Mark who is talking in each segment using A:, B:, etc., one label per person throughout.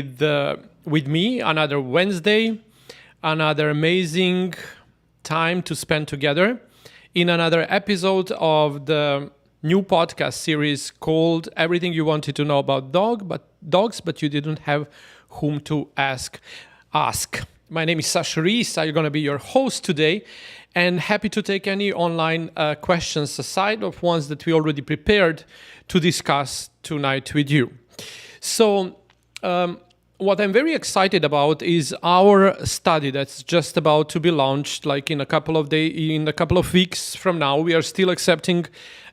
A: with me another Wednesday, another amazing time to spend together in another episode of the new podcast series called Everything You Wanted to Know About Dogs, but you didn't have whom to ask. My name is Sasha Rees. I'm going to be your host today, and happy to take any online questions aside of ones that we already prepared to discuss tonight with you. So what I'm very excited about is our study that's just about to be launched, like in a couple of weeks from now. We are still accepting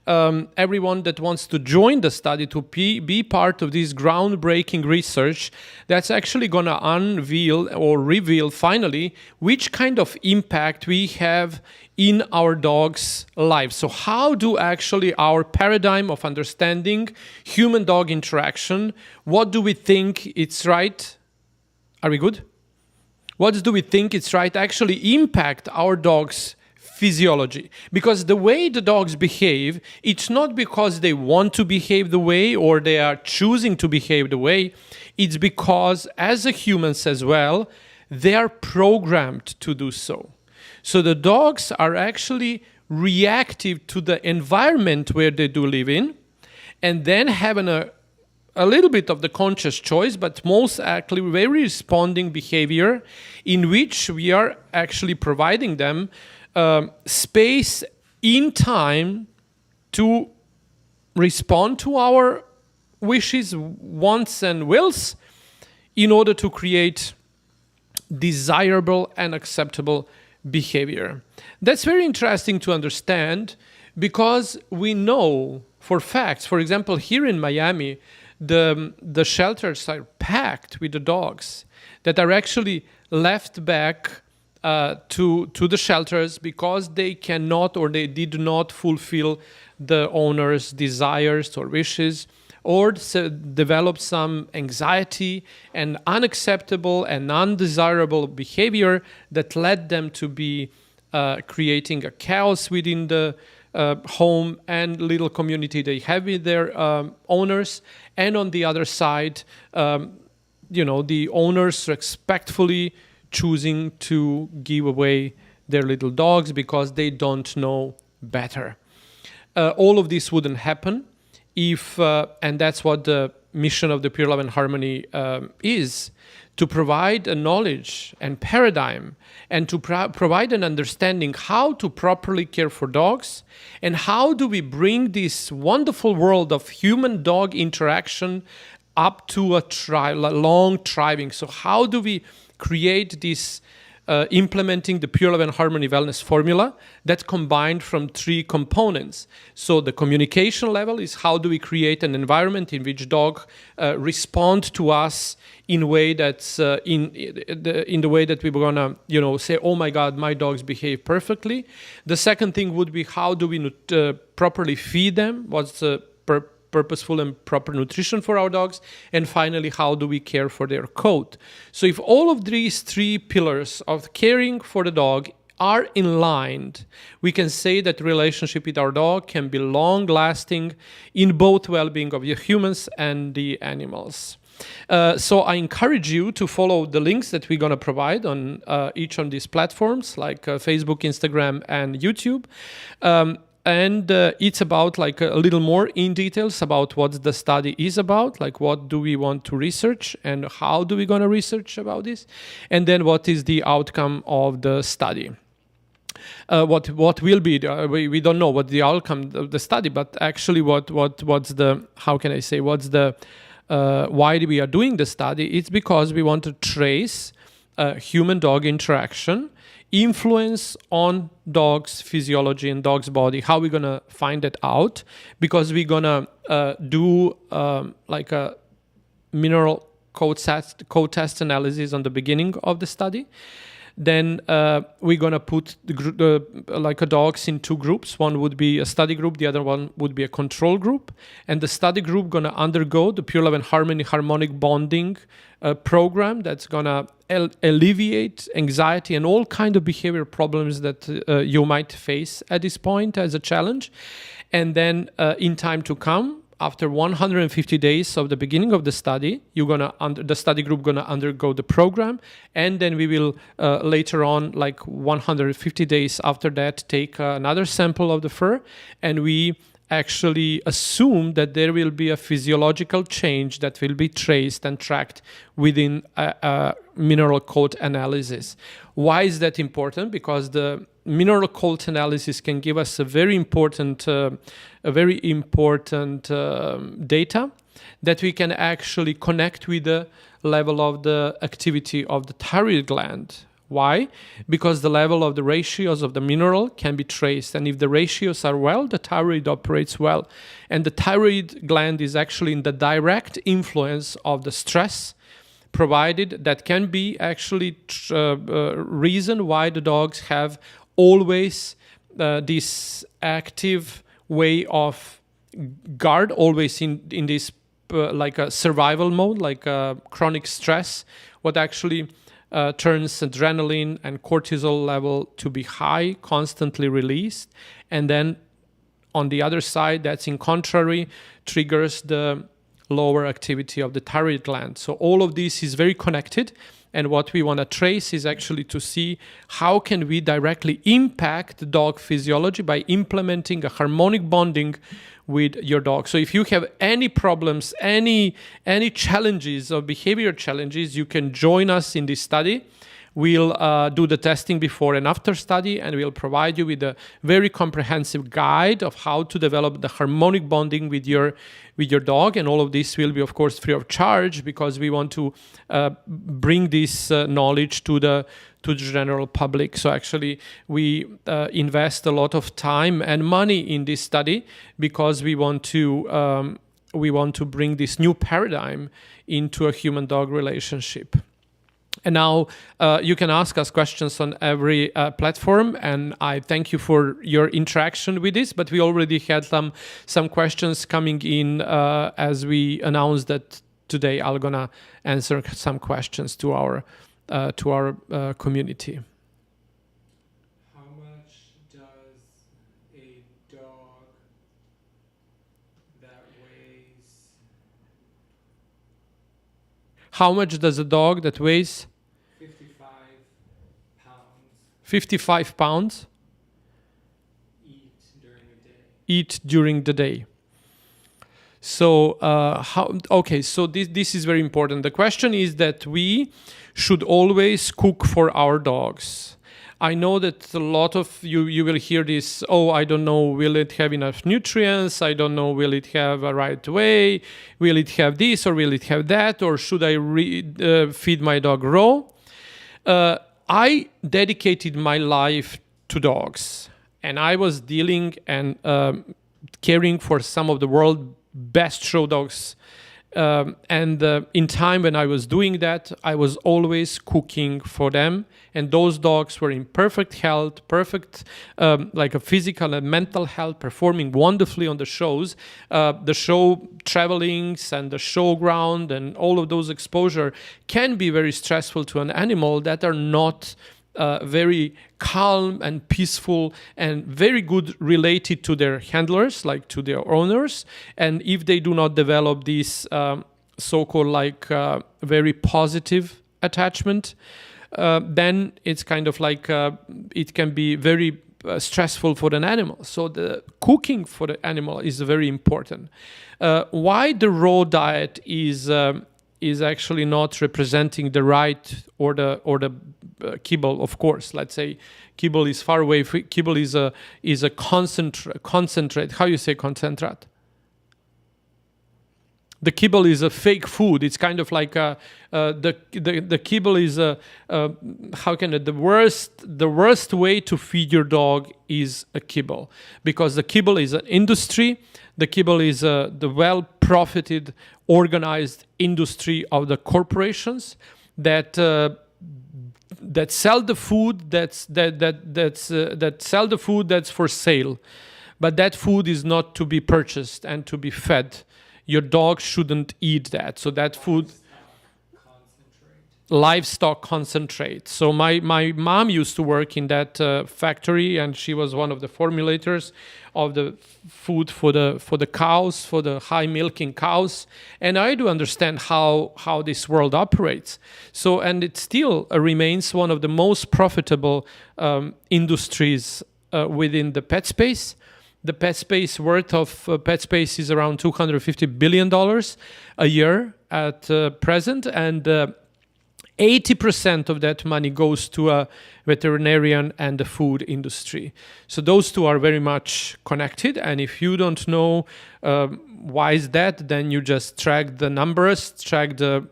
A: everyone that wants to join the study to be part of this groundbreaking research that's actually going to unveil or reveal finally which kind of impact we have in our dog's life. So how do actually our paradigm of understanding human-dog interaction, what do we think it's right? Are we good? What do we think it's right actually impact our dog's physiology? Because the way the dogs behave, it's not because they want to behave the way or they are choosing to behave the way. It's because as a humans as well, they are programmed to do so. So the dogs are actually reactive to the environment where they do live in, and then having a little bit of the conscious choice, but most actually very responding behavior in which we are actually providing them space in time to respond to our wishes, wants, and wills in order to create desirable and acceptable behavior. That's very interesting to understand because we know for facts, for example, here in Miami, the shelters are packed with the dogs that are actually left back to the shelters because they cannot or they did not fulfill the owner's desires or wishes, or develop some anxiety and unacceptable and undesirable behavior that led them to be creating a chaos within the home and little community they have with their owners. And on the other side, the owners respectfully choosing to give away their little dogs because they don't know better. All of this wouldn't happen if, and that's what the mission of the Pure Love and Harmony is, to provide a knowledge and paradigm and to provide an understanding how to properly care for dogs and how do we bring this wonderful world of human-dog interaction up to a long thriving. So how do we create this implementing the Pure Love and Harmony Wellness formula that's combined from three components. So the communication level is how do we create an environment in which dog respond to us in a way that's in the way that we were gonna say, oh my God, my dogs behave perfectly. The second thing would be how do we properly feed them? What's the purposeful and proper nutrition for our dogs, and finally, how do we care for their coat? So if all of these three pillars of caring for the dog are in line, we can say that relationship with our dog can be long-lasting in both well-being of the humans and the animals. So I encourage you to follow the links that we're going to provide on each of these platforms like Facebook, Instagram, and YouTube. And it's about like a little more in details about what the study is about, like what do we want to research and how do we going to research about this, and then what is the outcome of the study. What will be we don't know what the outcome of the study, but actually what's the why we are doing the study? It's because we want to trace human-dog interaction influence on dogs' physiology and dogs' body. How are we going to find that out? Because we're going to do like a mineral code test analysis on the beginning of the study. Then we're going to put the dogs in two groups. One would be a study group. The other one would be a control group. And the study group going to undergo the Pure Love and Harmony harmonic bonding program that's going to alleviate anxiety and all kind of behavior problems that you might face at this point as a challenge. And then in time to come, after 150 days of the beginning of the study, the study group gonna undergo the program, and then we will later on, like 150 days after that, take another sample of the fur, and we actually assume that there will be a physiological change that will be traced and tracked within a mineral coat analysis. Why is that important? Because the mineral coat analysis can give us a very important data that we can actually connect with the level of the activity of the thyroid gland. Why? Because the level of the ratios of the mineral can be traced. And if the ratios are well, the thyroid operates well. And the thyroid gland is actually in the direct influence of the stress provided. That can be actually reason why the dogs have always this active way of guard, always in this like a survival mode, like a chronic stress, what actually turns adrenaline and cortisol level to be high, constantly released. And then on the other side, that's in contrary, triggers the lower activity of the thyroid gland. So all of this is very connected. And what we want to trace is actually to see how can we directly impact the dog physiology by implementing a harmonic bonding with your dog. So if you have any problems, any challenges or behavior challenges, you can join us in this study. We'll do the testing before and after study, and we'll provide you with a very comprehensive guide of how to develop the harmonic bonding with your dog. And all of this will be, of course, free of charge, because we want to bring this knowledge to the general public. So actually, we invest a lot of time and money in this study because we want to bring this new paradigm into a human-dog relationship. And now you can ask us questions on every platform, and I thank you for your interaction with this. But we already had some questions coming in as we announced that today I'm gonna answer some questions to our community.
B: How much does a dog that weighs?
A: How much does a dog that weighs
B: 55 pounds
A: 55 pounds
B: eat during the day?
A: eat during the day? So so this is very important. The question is that we should always cook for our dogs. I know that a lot of you will hear this, I don't know, will it have enough nutrients? I don't know, will it have a right way? Will it have this or will it have that? Or should I feed my dog raw? I dedicated my life to dogs, and I was dealing and caring for some of the world's best show dogs. And in time when I was doing that, I was always cooking for them. And those dogs were in perfect health, perfect like a physical and mental health, performing wonderfully on the shows. The show travelings and the showground and all of those exposure can be very stressful to an animal that are not very calm and peaceful and very good related to their handlers, like to their owners. And if they do not develop this so-called like very positive attachment, then it's kind of like it can be very stressful for an animal. So the cooking for the animal is very important. Why the raw diet is actually not representing the right or the kibble. Of course, let's say kibble is far away. Kibble is a concentrate. How you say concentrate? The kibble is a fake food. It's kind of like the kibble is the worst way to feed your dog is a kibble, because the kibble is an industry. The kibble is the well-profited, organized industry of the corporations that sell the food that sell the food that's for sale, but that food is not to be purchased and to be fed. Your dog shouldn't eat that. So that food. livestock concentrate. So my mom used to work in that factory, and she was one of the formulators of the food for the cows, for the high milking cows. And I do understand how this world operates. So, and it still remains one of the most profitable industries within the pet space. The pet space worth of pet space is around $250 billion a year at present, and 80% of that money goes to a veterinarian and the food industry. So those two are very much connected. And if you don't know why is that, then you just track the numbers, track trace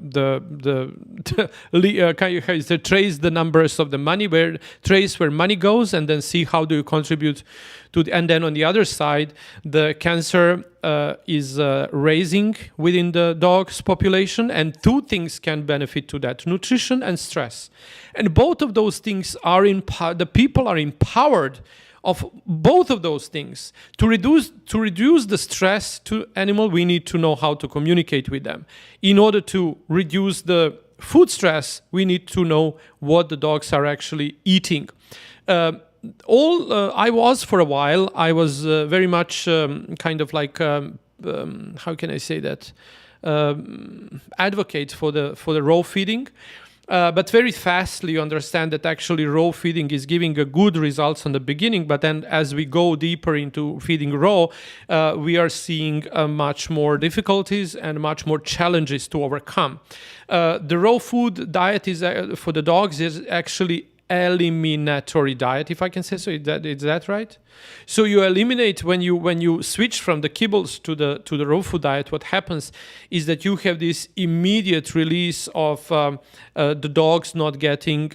A: the numbers of the money, trace where money goes, and then see how do you contribute to. And then on the other side, the cancer is raising within the dog's population, and two things can benefit to that: nutrition and stress. And both of those things are the people are empowered of both of those things. To reduce the stress to animal, we need to know how to communicate with them. In order to reduce the food stress, we need to know what the dogs are actually eating. I was for a while. I was very much kind of like how can I say that, advocate for the raw feeding. But very fastly you understand that actually raw feeding is giving a good results on the beginning, but then as we go deeper into feeding raw, we are seeing much more difficulties and much more challenges to overcome. The raw food diet is for the dogs is actually eliminatory diet, if I can say so. Is that right? So you eliminate when you switch from the kibbles to the raw food diet. What happens is that you have this immediate release of the dogs not getting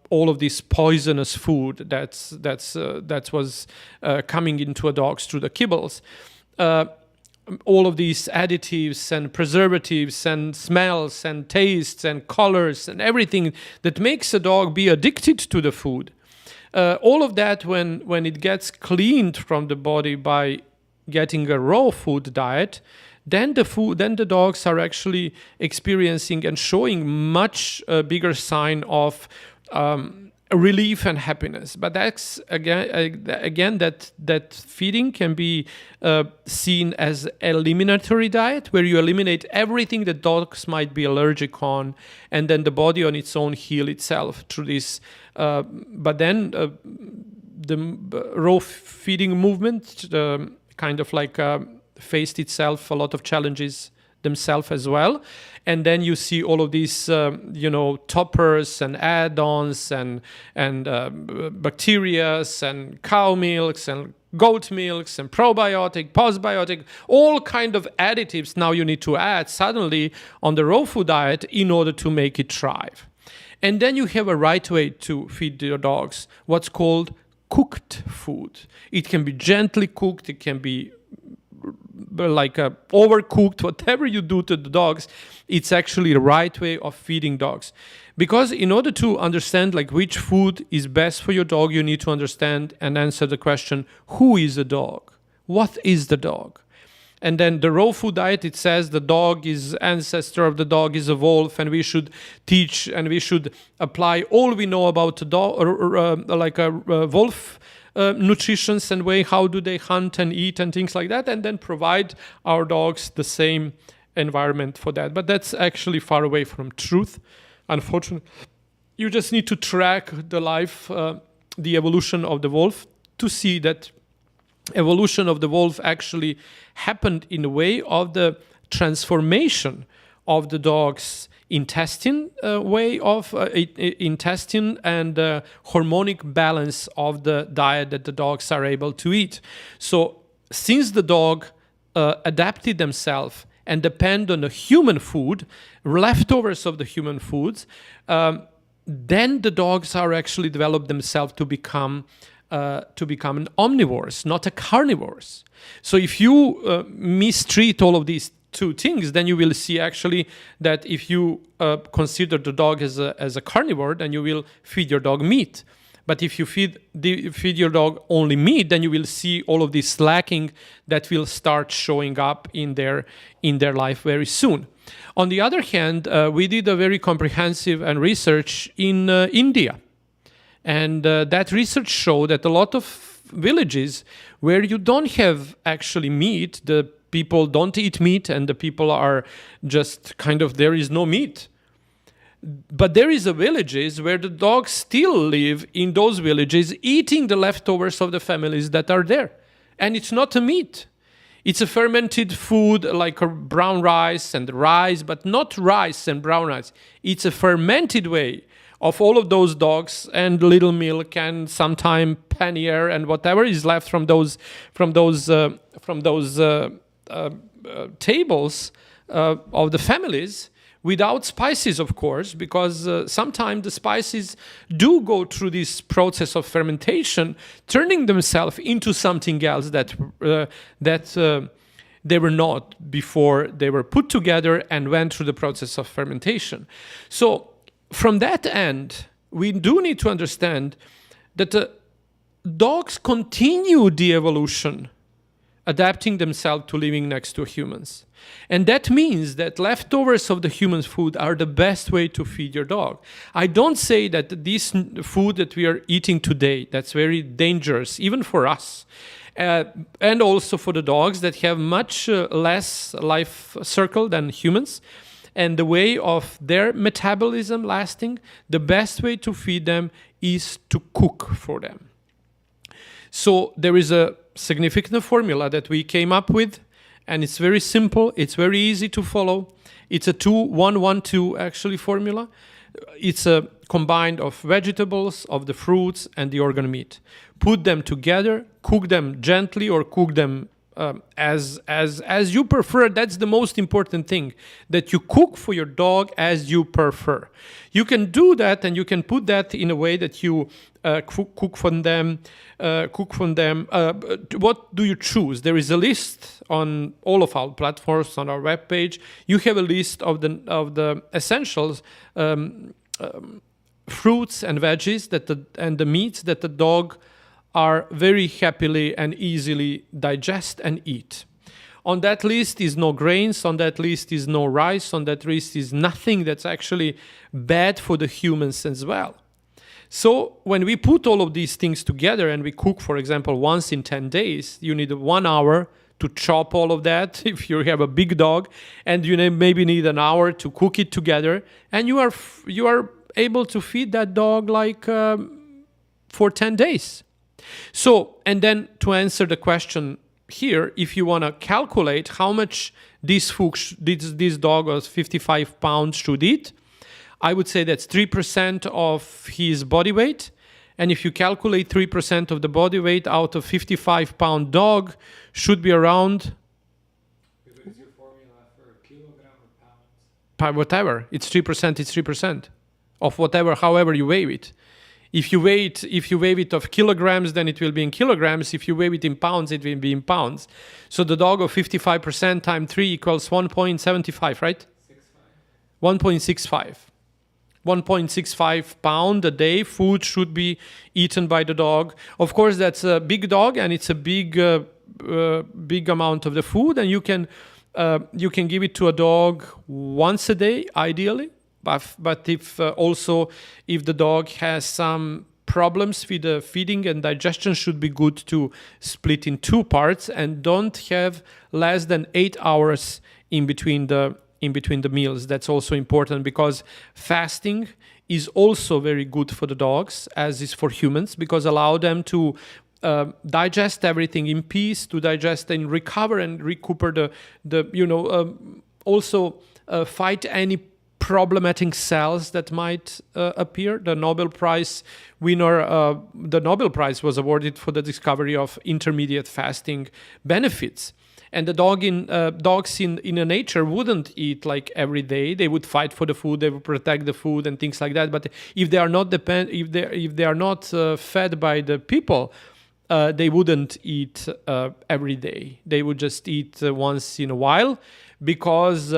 A: all of this poisonous food that was coming into a dogs through the kibbles. All of these additives and preservatives and smells and tastes and colors and everything that makes a dog be addicted to the food. All of that, when it gets cleaned from the body by getting a raw food diet, then the dogs are actually experiencing and showing much bigger sign of relief and happiness. But that's again that feeding can be seen as eliminatory diet, where you eliminate everything that dogs might be allergic on, and then the body on its own heal itself through this. But then the raw feeding movement kind of like faced itself a lot of challenges themselves as well. And then you see all of these, toppers and add-ons and bacterias and cow milks and goat milks and probiotic, postbiotic, all kind of additives now you need to add suddenly on the raw food diet in order to make it thrive. And then you have a right way to feed your dogs, what's called cooked food. It can be gently cooked, it can be like overcooked, whatever you do to the dogs, it's actually the right way of feeding dogs. Because in order to understand like which food is best for your dog, you need to understand and answer the question, who is the dog? What is the dog? And then the raw food diet, it says the dog is ancestor of the dog is a wolf, and we should teach and we should apply all we know about the dog, like a wolf nutrition and way, how do they hunt and eat and things like that, and then provide our dogs the same environment for that. But that's actually far away from truth, unfortunately. You just need to track the life, the evolution of the wolf, to see that evolution of the wolf actually happened in the way of the transformation of the dog's intestine way of intestine and hormonic balance of the diet that the dogs are able to eat. So since the dog adapted themselves and depend on the human food, leftovers of the human foods, then the dogs are actually developed themselves to become an omnivores, not a carnivores. So if you mistreat all of these two things, then you will see actually that if you consider the dog as a carnivore, then you will feed your dog meat. But if you feed your dog only meat, then you will see all of this lacking that will start showing up in their life very soon. On the other hand, we did a very comprehensive and research in India. And that research showed that a lot of villages where you don't have actually meat, the people don't eat meat and the people are just kind of, there is no meat. But there is a villages where the dogs still live in those villages eating the leftovers of the families that are there. And it's not a meat. It's a fermented food like a brown rice and rice, but not rice and brown rice. It's a fermented way of all of those dogs and little milk and sometime pannier and whatever is left from those tables of the families, without spices, of course, because sometimes the spices do go through this process of fermentation, turning themselves into something else that they were not before they were put together and went through the process of fermentation. So from that end, we do need to understand that dogs continue the evolution, adapting themselves to living next to humans. And that means that leftovers of the human food are the best way to feed your dog. I don't say that this food that we are eating today, that's very dangerous, even for us, and also for the dogs that have much less life circle than humans, and the way of their metabolism lasting, the best way to feed them is to cook for them. So there is a significant formula that we came up with, and it's very simple, it's very easy to follow. It's a 2-1-1-2 actually formula. It's a combined of vegetables, of the fruits, and the organ meat. Put them together, cook them gently or cook them as you prefer. That's the most important thing, that you cook for your dog as you prefer. You can do that, and you can put that in a way that you cook from them. What do you choose? There is a list on all of our platforms on our webpage. You have a list of the essentials, fruits and veggies and the meats that the dog are very happily and easily digest and eat. On that list is no grains, on that list is no rice, on that list is nothing that's actually bad for the humans as well. So when we put all of these things together and we cook, for example, once in 10 days, you need 1 hour to chop all of that if you have a big dog, and you maybe need an hour to cook it together, and you are able to feed that dog like for 10 days. So, and then to answer the question here, if you want to calculate how much this dog of 55 pounds should eat, I would say that's 3% of his body weight. And if you calculate 3% of the body weight out of 55-pound dog, should be around...
B: What is your formula for a kilogram or pounds?
A: Whatever. It's 3%, it's 3% of whatever, however you weigh it. If you weigh it of kilograms, then it will be in kilograms. If you weigh it in pounds, it will be in pounds. So the dog of 55% times 3 equals 1.75, right? 1.65. 1.65 pound a day food should be eaten by the dog. Of course, that's a big dog, and it's a big amount of the food, and you can give it to a dog once a day, ideally. But if the dog has some problems with the feeding and digestion, should be good to split in 2 parts and don't have less than 8 hours in between the meals. That's also important, because fasting is also very good for the dogs, as is for humans, because allow them to digest everything in peace, to digest and recover and recuperate also fight any problematic cells that might appear. The Nobel Prize winner, the Nobel Prize was awarded for the discovery of intermediate fasting benefits. And the dogs in nature wouldn't eat like every day. They would fight for the food, they would protect the food and things like that. But if they are not fed by the people, they wouldn't eat every day. They would just eat once in a while, because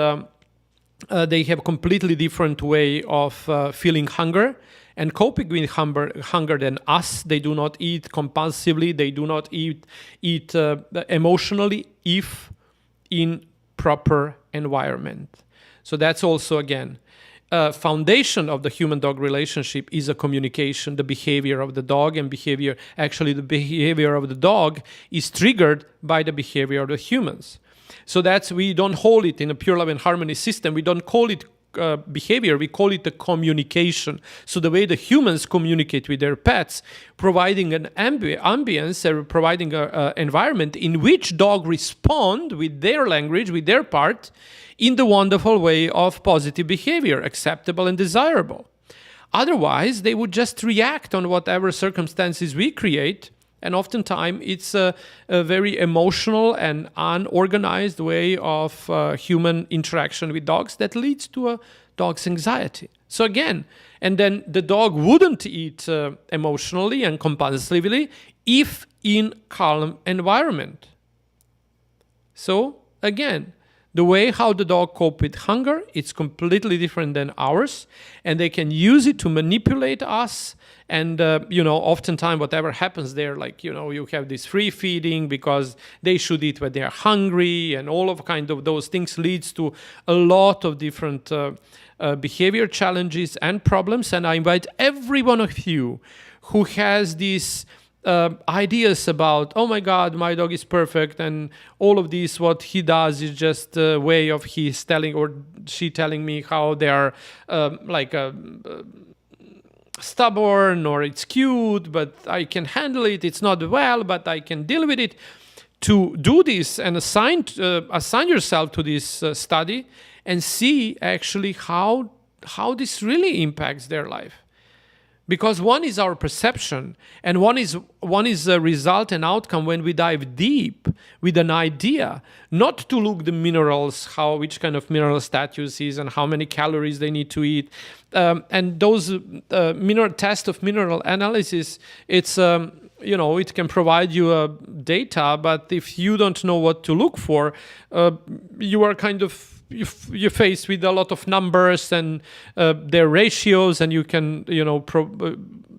A: they have a completely different way of feeling hunger and coping with hunger than us. They do not eat compulsively. They do not eat emotionally, if in proper environment. So that's also, again, foundation of the human-dog relationship is a communication, the behavior of the dog and behavior. Actually, the behavior of the dog is triggered by the behavior of the humans. So we don't hold it in a pure love and harmony system. We don't call it behavior, we call it the communication. So the way the humans communicate with their pets, providing an ambience, providing an environment in which dog respond with their language, with their part, in the wonderful way of positive behavior, acceptable and desirable. Otherwise, they would just react on whatever circumstances we create. And oftentimes, it's a very emotional and unorganized way of human interaction with dogs that leads to a dog's anxiety. So again, and then the dog wouldn't eat emotionally and compulsively if in calm environment. So again, the way how the dog cope with hunger, it's completely different than ours, and they can use it to manipulate us. And oftentimes whatever happens there, like you have this free feeding because they should eat when they are hungry, and all of kind of those things leads to a lot of different behavior challenges and problems. And I invite every one of you who has these ideas about, oh my God, my dog is perfect, and all of this, what he does is just a way of he's telling or she telling me how they are stubborn, or it's cute, but I can handle it. It's not well, but I can deal with it. To do this and assign yourself to this study and see actually how this really impacts their life. Because one is our perception, and one is a result and outcome when we dive deep with an idea, not to look the minerals, which kind of mineral status is, and how many calories they need to eat, and those mineral test of mineral analysis. It's it can provide you data, but if you don't know what to look for, you are kind of you're faced with a lot of numbers and their ratios, and you can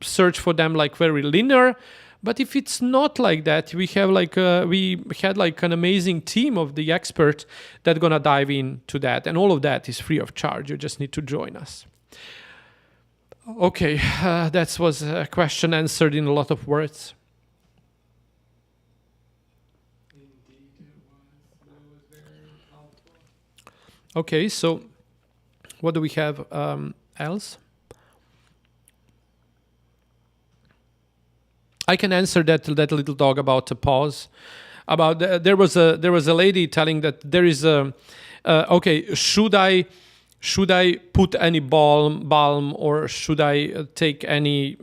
A: search for them like very linear. But if it's not like that, we had an amazing team of the experts that gonna dive into that, and all of that is free of charge. You just need to join us. Okay, that was a question answered in a lot of words. Okay, so what do we have else? I can answer that little dog about the paws. About there was a lady telling that there is a should I put any balm or should I take any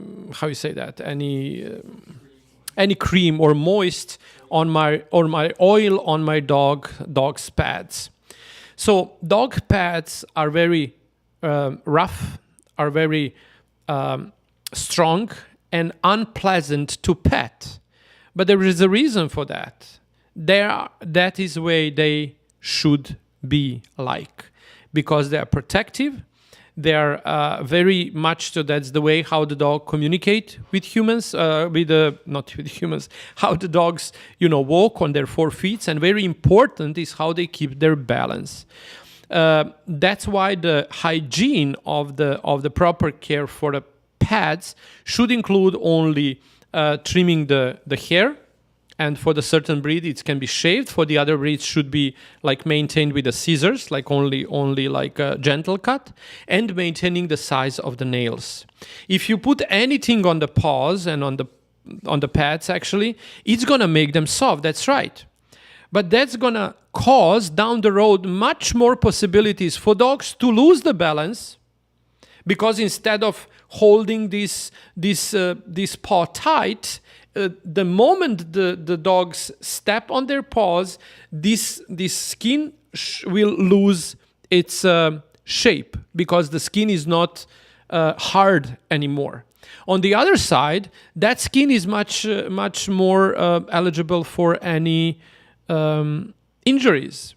A: any cream or moist on my oil on my dog's pads. So dog pads are very rough, are very strong and unpleasant to pet. But there is a reason for that. That is the way they should be like, because they are protective. They are very much so. That's the way how the dog communicate with humans, not with humans. How the dogs, walk on their 4 feet, and very important is how they keep their balance. That's why the hygiene of the proper care for the pets should include only trimming the hair. And for the certain breed, it can be shaved. For the other breeds, should be like maintained with the scissors, like only like a gentle cut, and maintaining the size of the nails. If you put anything on the paws and on the pads, actually, it's gonna make them soft. That's right, but that's gonna cause down the road much more possibilities for dogs to lose the balance, because instead of holding this paw tight, the moment the dogs step on their paws, this skin will lose its shape, because the skin is not hard anymore. On the other side, that skin is much more eligible for any injuries,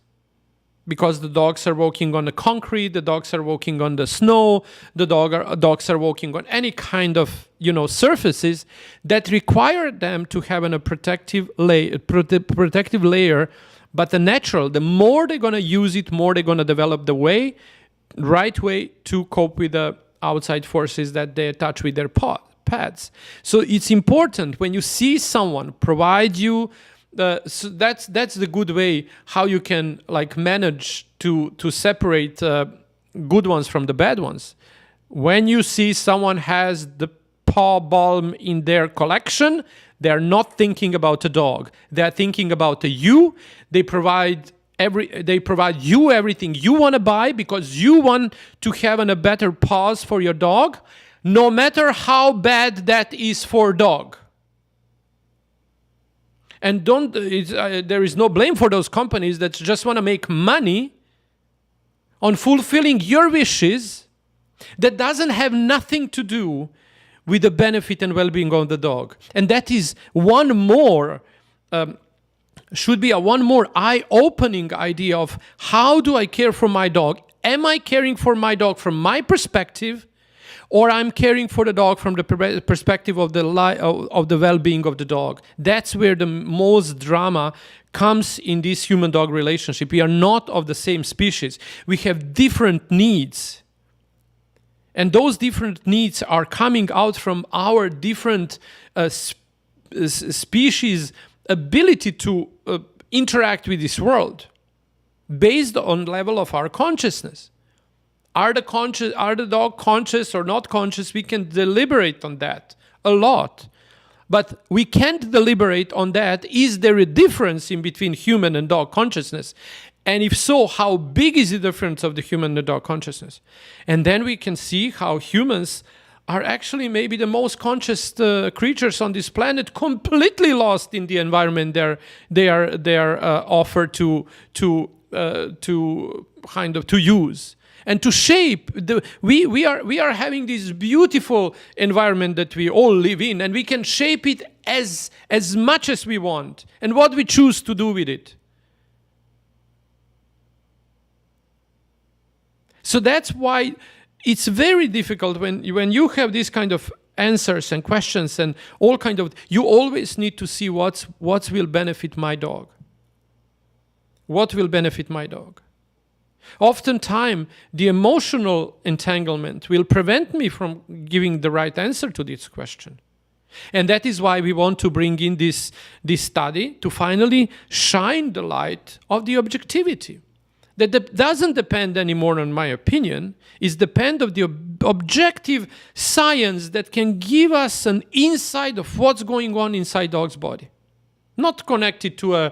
A: because the dogs are walking on the concrete, the dogs are walking on the snow, the dogs are walking on any kind of surfaces that require them to have a protective layer. But the more they're gonna use it, more they're gonna develop the way right way to cope with the outside forces that they touch with their pads. So it's important when you see someone provide you. So that's the good way how you can like manage to separate good ones from the bad ones. When you see someone has the paw balm in their collection, they're not thinking about a dog. They're thinking about you. They provide you everything you want to buy because you want to have a better paws for your dog, no matter how bad that is for dog. And there is no blame for those companies that just want to make money on fulfilling your wishes that doesn't have nothing to do with the benefit and well-being of the dog. And that is should be a one more eye-opening idea of how do I care for my dog? Am I caring for my dog from my perspective, or I'm caring for the dog from the perspective of the well-being of the dog? That's where the most drama comes in this human-dog relationship. We are not of the same species. We have different needs. And those different needs are coming out from our different species' ability to interact with this world based on level of our consciousness. Are the dog conscious or not conscious? We can deliberate on that a lot. But we can't deliberate on that. Is there a difference in between human and dog consciousness? And if so, how big is the difference of the human and the dog consciousness? And then we can see how humans are actually maybe the most conscious creatures on this planet, completely lost in the environment they are offered to use and to shape. We are having this beautiful environment that we all live in, and we can shape it as much as we want, and what we choose to do with it. So that's why it's very difficult when you have these kind of answers and questions and all kind of, you always need to see what will benefit my dog. What will benefit my dog? Oftentimes, the emotional entanglement will prevent me from giving the right answer to this question. And that is why we want to bring in this study to finally shine the light of the objectivity. That doesn't depend anymore on my opinion, it depends on the objective science that can give us an insight of what's going on inside dog's body. Not connected to a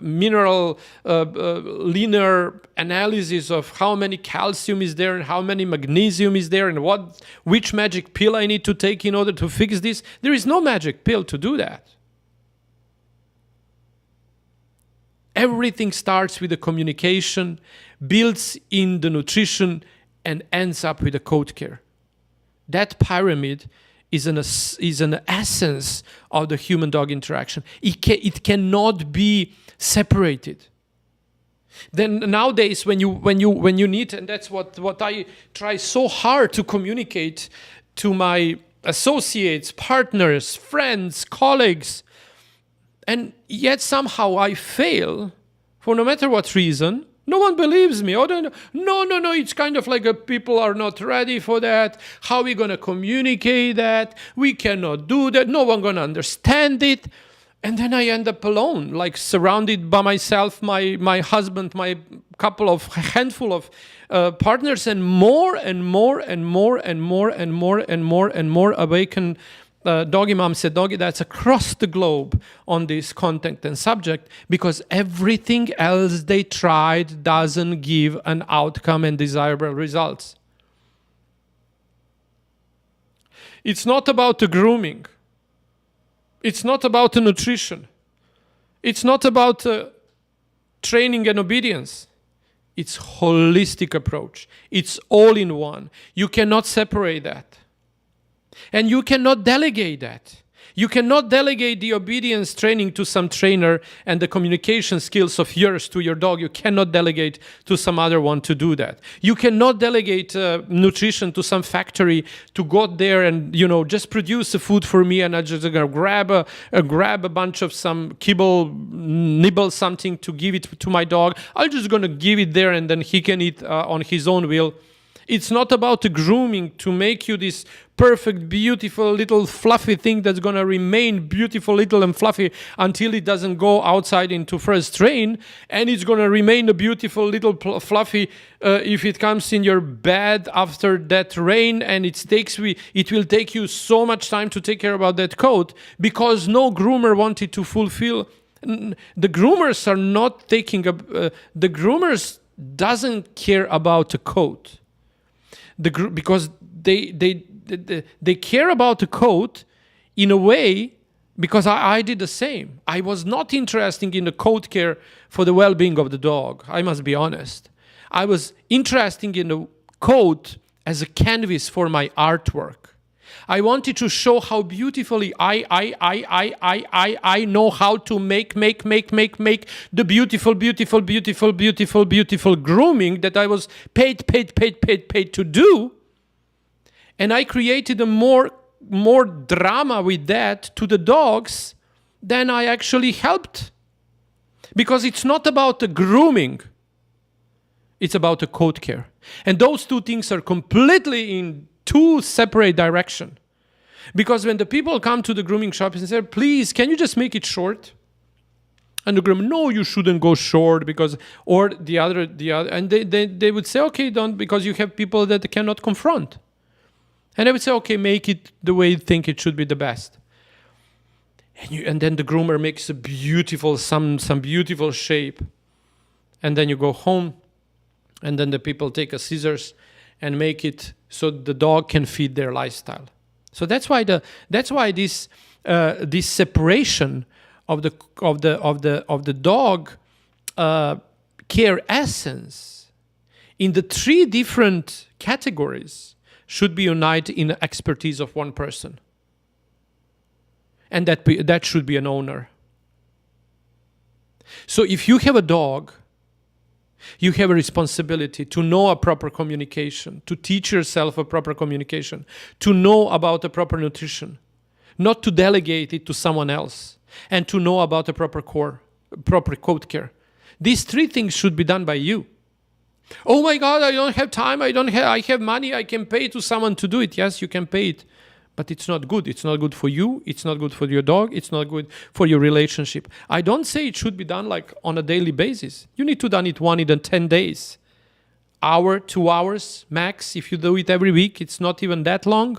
A: mineral linear analysis of how many calcium is there and how many magnesium is there and which magic pill I need to take in order to fix this. There is no magic pill to do that. Everything starts with the communication, builds in the nutrition, and ends up with the coat care. That pyramid is an essence of the human-dog interaction. It cannot be separated. Then nowadays, when you need, and that's what I try so hard to communicate to my associates, partners, friends, colleagues, and yet somehow I fail, for no matter what reason. No one believes me. Oh, no, it's kind of like people are not ready for that. How are we going to communicate that? We cannot do that. No one going to understand it. And then I end up alone, like surrounded by myself, my husband, my handful of partners, and more awakened doggy mom said, doggy, that's across the globe on this content and subject, because everything else they tried doesn't give an outcome and desirable results. It's not about the grooming. It's not about the nutrition. It's not about training and obedience. It's holistic approach. It's all in one. You cannot separate that. And you cannot delegate that. You cannot delegate the obedience training to some trainer and the communication skills of yours to your dog. You cannot delegate to some other one to do that. You cannot delegate nutrition to some factory to go there and, just produce the food for me, and I'm just gonna grab a bunch of some kibble, nibble something to give it to my dog. I'm just gonna give it there and then he can eat on his own will. It's not about the grooming to make you this perfect, beautiful, little fluffy thing that's going to remain beautiful, little and fluffy until it doesn't go outside into first rain. And it's going to remain a beautiful, little fluffy if it comes in your bed after that rain. And it will take you so much time to take care about that coat, because no groomer wanted to fulfill. The groomers are not taking the groomers doesn't care about the coat. Because they care about the coat in a way, because I did the same. I was not interested in the coat care for the well-being of the dog. I must be honest. I was interested in the coat as a canvas for my artwork. I wanted to show how beautifully I know how to make the beautiful grooming that I was paid to do. And I created a more drama with that to the dogs than I actually helped. Because it's not about the grooming. It's about the coat care. And those two things are completely in two separate directions. Because when the people come to the grooming shop and say, please, can you just make it short? And the groomer, no, you shouldn't go short because, or the other, and they would say, okay, don't, because you have people that cannot confront. And I would say, okay, make it the way you think it should be the best. And then the groomer makes a beautiful, some beautiful shape. And then you go home, and then the people take a scissors and make it so the dog can feed their lifestyle. So that's why this separation of the dog care essence in the three different categories should be united in the expertise of one person, and that should be an owner. So if you have a dog, you have a responsibility to know a proper communication, to teach yourself a proper communication, to know about the proper nutrition, not to delegate it to someone else, and to know about the proper coat care. These three things should be done by you. Oh my God, I don't have time, I have money, I can pay to someone to do it. Yes, you can pay it. But it's not good. It's not good for you. It's not good for your dog. It's not good for your relationship. I don't say it should be done like on a daily basis. You need to do it one in 10 days. Hour, 2 hours max. If you do it every week, it's not even that long.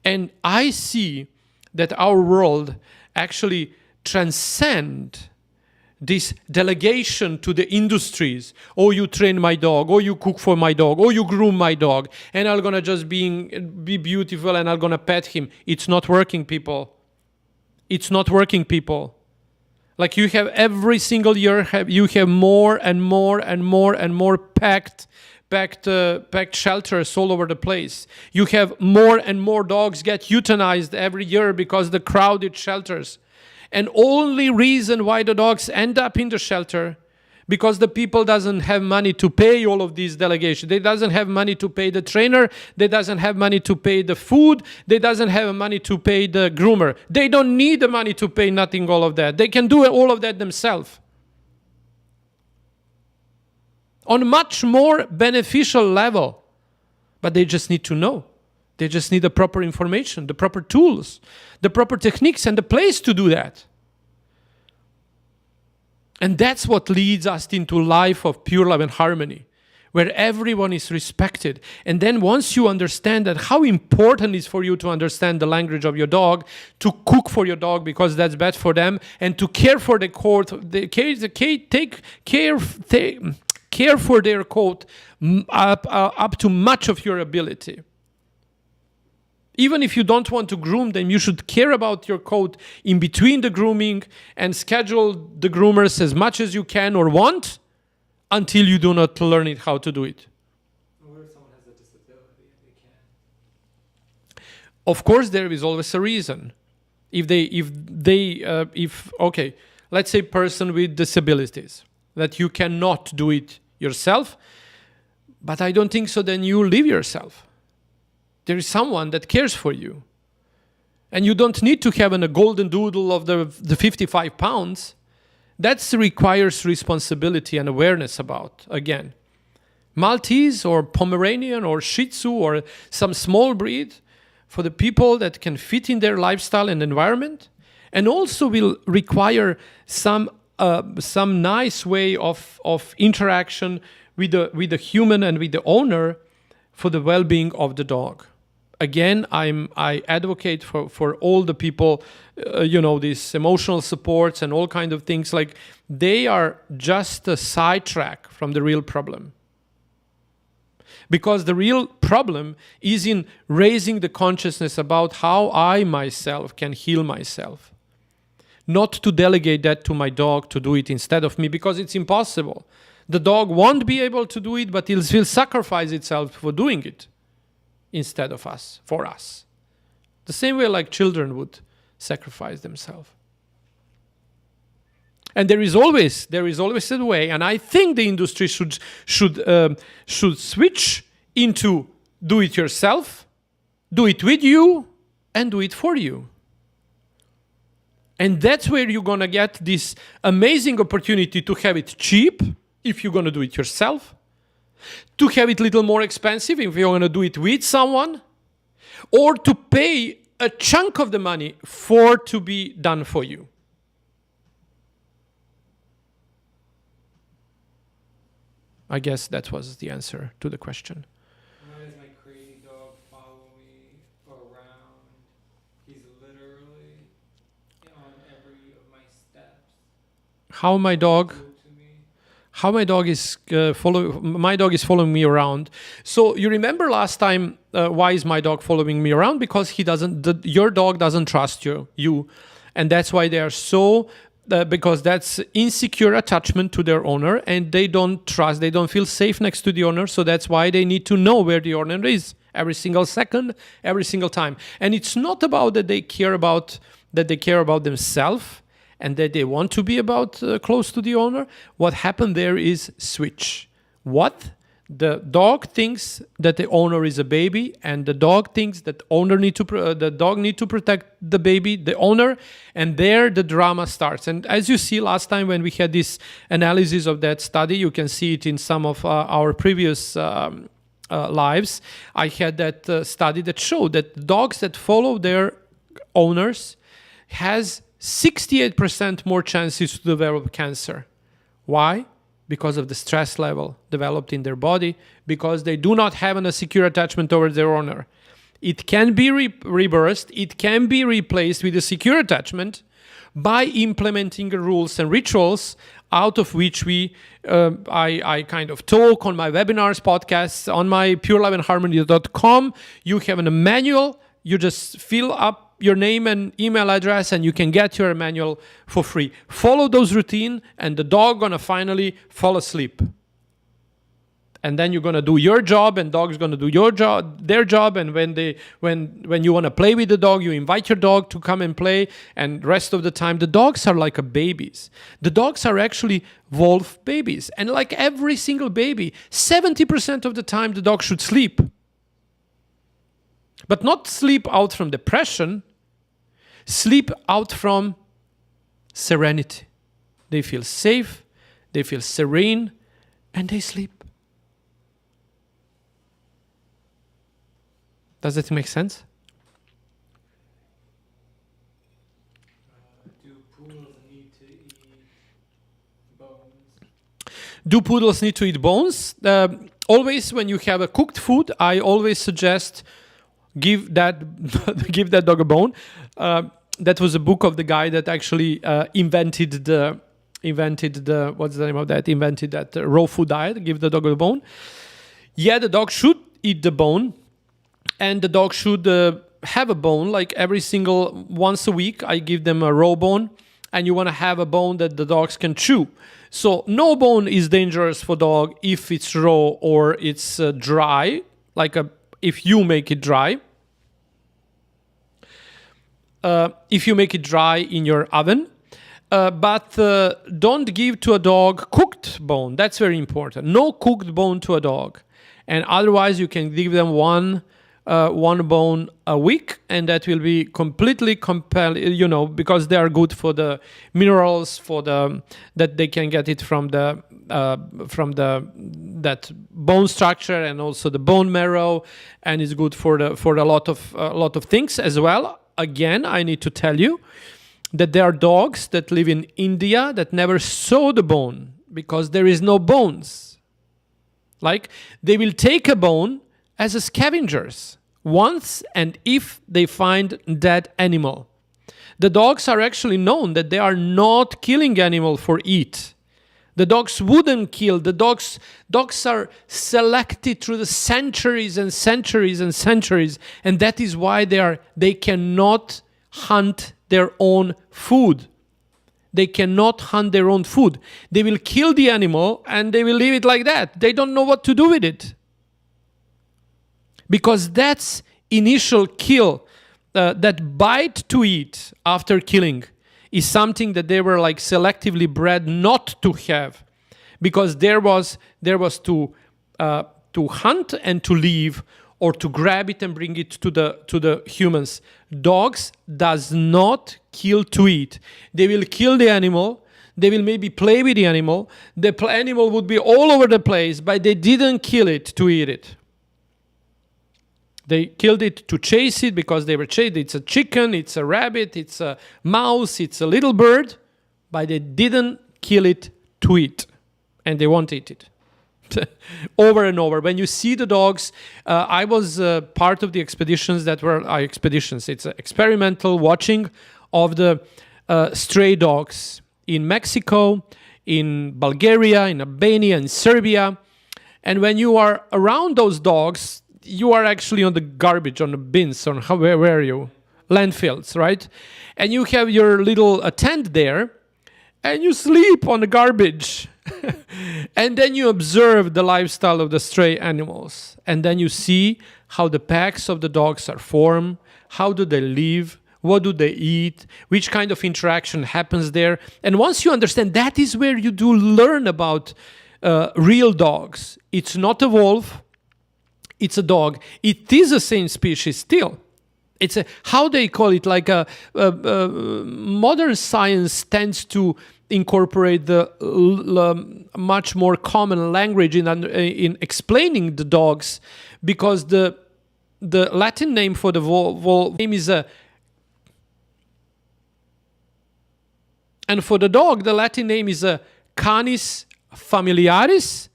A: And I see that our world actually transcends this delegation to the industries. Oh, you train my dog. Oh, you cook for my dog. Oh, you groom my dog. And I'm going to just be beautiful and I'm going to pet him. It's not working, people. It's not working, people. Like you have every single year, you have more and more packed shelters all over the place. You have more and more dogs get euthanized every year because the crowded shelters. And only reason why the dogs end up in the shelter, because the people doesn't have money to pay all of these delegations. They doesn't have money to pay the trainer. They doesn't have money to pay the food. They doesn't have money to pay the groomer. They don't need the money to pay nothing, all of that. They can do all of that themselves. On a much more beneficial level. But they just need to know. They just need the proper information, the proper tools, the proper techniques, and the place to do that. And that's what leads us into a life of pure love and harmony, where everyone is respected. And then once you understand that, how important it is for you to understand the language of your dog, to cook for your dog because that's best for them, and to care for the coat, take care for their coat up to much of your ability. Even if you don't want to groom them, you should care about your coat in between the grooming and schedule the groomers as much as you can or want until you do not learn it how to do it.
B: What if someone has a disability and they can't?
A: Of course, there is always a reason. If okay, let's say person with disabilities, that you cannot do it yourself, but I don't think so, then you leave yourself. There is someone that cares for you. And you don't need to have a golden doodle of the 55 pounds. That requires responsibility and awareness about, again. Maltese or Pomeranian or Shih Tzu or some small breed for the people that can fit in their lifestyle and environment, and also will require some nice way of interaction with the human and with the owner for the well-being of the dog. Again, I advocate for all the people, these emotional supports and all kind of things, like they are just a sidetrack from the real problem. Because the real problem is in raising the consciousness about how I myself can heal myself. Not to delegate that to my dog to do it instead of me, because it's impossible. The dog won't be able to do it, but it will sacrifice itself for doing it instead of us, for us. The same way like children would sacrifice themselves. And there is always a way, and I think the industry should switch into do it yourself, do it with you, and do it for you. And that's where you're gonna get this amazing opportunity to have it cheap if you're gonna do it yourself, to have it a little more expensive if you're gonna do it with someone, or to pay a chunk of the money for to be done for you. I guess that was the answer to the question.
B: Why does my crazy dog follow me around? He's literally on every of my steps.
A: How my dog
B: Go to me.
A: my dog is following me around. So you remember last time, why is my dog following me around? Because your dog doesn't trust you, and that's why they are so. Because that's insecure attachment to their owner, and they don't feel safe next to the owner, so that's why they need to know where the owner is every single second, every single time. And it's not about that they care about themselves and that they want to be close to the owner. What happened there is switch. What? The dog thinks that the owner is a baby, and the dog thinks that the dog need to protect the baby, the owner, and there the drama starts. And as you see last time when we had this analysis of that study, you can see it in some of our previous lives. I had that study that showed that dogs that follow their owners has 68% more chances to develop cancer. Why? Because of the stress level developed in their body, because they do not have a secure attachment towards their owner. It can be reversed, it can be replaced with a secure attachment by implementing rules and rituals, out of which I kind of talk on my webinars, podcasts, on my pureloveandharmony.com. You have a manual, you just fill up your name and email address, and you can get your manual for free. Follow those routine, and the dog gonna finally fall asleep. And then you're gonna do your job, and dog's gonna do their job. And when you wanna play with the dog, you invite your dog to come and play. And rest of the time, the dogs are like babies. The dogs are actually wolf babies, and like every single baby, 70% of the time the dog should sleep. But not sleep out from depression. Sleep out from serenity. They feel safe, they feel serene, and they sleep. Does that make sense?
B: Do poodles need to eat bones?
A: Do poodles need to eat bones? Always when you have a cooked food, I always suggest give that dog a bone. That was a book of the guy that actually invented that raw food diet. Give the dog a bone. Yeah, the dog should eat the bone, and the dog should have a bone like once a week. I give them a raw bone, and you want to have a bone that the dogs can chew. So no bone is dangerous for dog if it's raw or it's dry, if you make it dry. if you make it dry in your oven. But don't give to a dog cooked bone. That's very important. No cooked bone to a dog. And otherwise, you can give them one bone a week, and that will be completely compelling, because they are good for the minerals, that they can get it from that bone structure, and also the bone marrow, and it's good for a lot of things as well. Again, I need to tell you that there are dogs that live in India that never saw the bone because there is no bones. Like, they will take a bone as a scavengers once and if they find dead animal. The dogs are actually known that they are not killing animal for eat. The dogs wouldn't kill. The dogs are selected through the centuries and centuries and centuries, and that is why they cannot hunt their own food. They cannot hunt their own food. They will kill the animal and they will leave it like that. They don't know what to do with it. Because that's initial kill, that bite to eat after killing, is something that they were like selectively bred not to have. Because there was to hunt and to leave, or to grab it and bring it to the humans. Dogs does not kill to eat. They will kill the animal. They will maybe play with the animal. The animal would be all over the place, but they didn't kill it to eat it. They killed it to chase it because they were chased. It's a chicken, it's a rabbit, it's a mouse, it's a little bird, but they didn't kill it to eat, and they won't eat it. Over and over. When you see the dogs, I was part of the expeditions that were expeditions. It's experimental watching of the stray dogs in Mexico, in Bulgaria, in Albania, in Serbia. And when you are around those dogs, you are actually on the garbage, on the bins, where are you? Landfills, right? And you have your little tent there, and you sleep on the garbage. And then you observe the lifestyle of the stray animals. And then you see how the packs of the dogs are formed, how do they live, what do they eat, which kind of interaction happens there. And once you understand, that is where you do learn about real dogs. It's not a wolf, it's a dog. It is the same species still. It's how they call it, like modern science tends to incorporate the much more common language in explaining the dogs, because the Latin name for the wolf name is and for the dog the Latin name is Canis familiaris,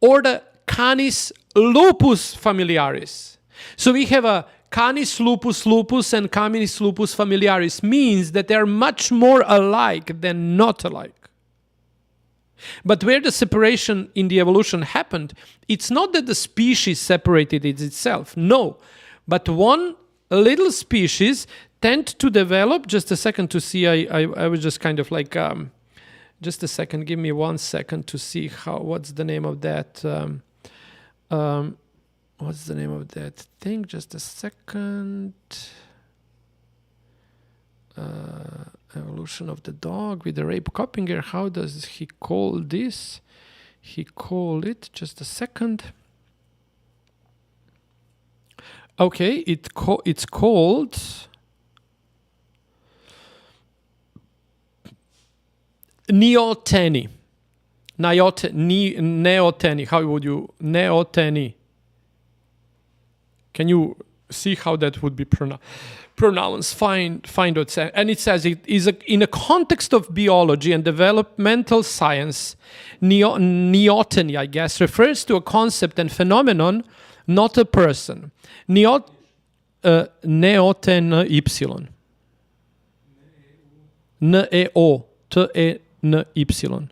A: or the Canis lupus familiaris. So we have a Canis lupus lupus and Canis lupus familiaris, means that they are much more alike than not alike. But where the separation in the evolution happened, it's not that the species separated it itself, no. But one little species tend to develop, just a second to see, I was just kind of like, just a second, give me 1 second to see what's the name of that, what's the name of that thing? Just a second. Evolution of the dog with the Rape Coppinger. How does he call this? He called it, just a second. Okay, it's called neoteny. Neoteny. How would you neoteny? Can you see how that would be pronounced? Find what it says. And it says it is in a context of biology and developmental science, neoteny, I guess, refers to a concept and phenomenon, not a person. Neoteny y. Neoteny.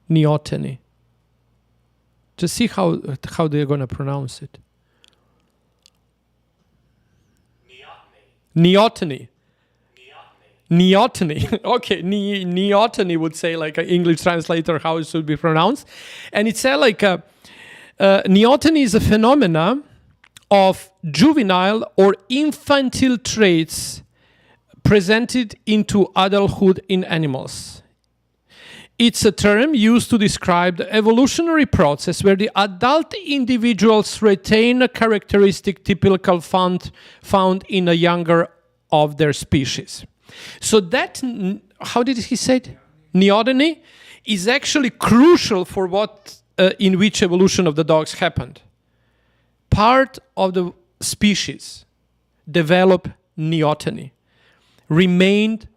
A: Neoteny. Just see how they're going to pronounce it. Neoteny. Okay, neoteny would say, like an English translator, how it should be pronounced. And it said like neoteny is a phenomena of juvenile or infantile traits presented into adulthood in animals. It's a term used to describe the evolutionary process where the adult individuals retain a characteristic typical found in a younger of their species. So that, how did he say it? Neoteny is actually crucial for what in which evolution of the dogs happened. Part of the species developed neoteny, remained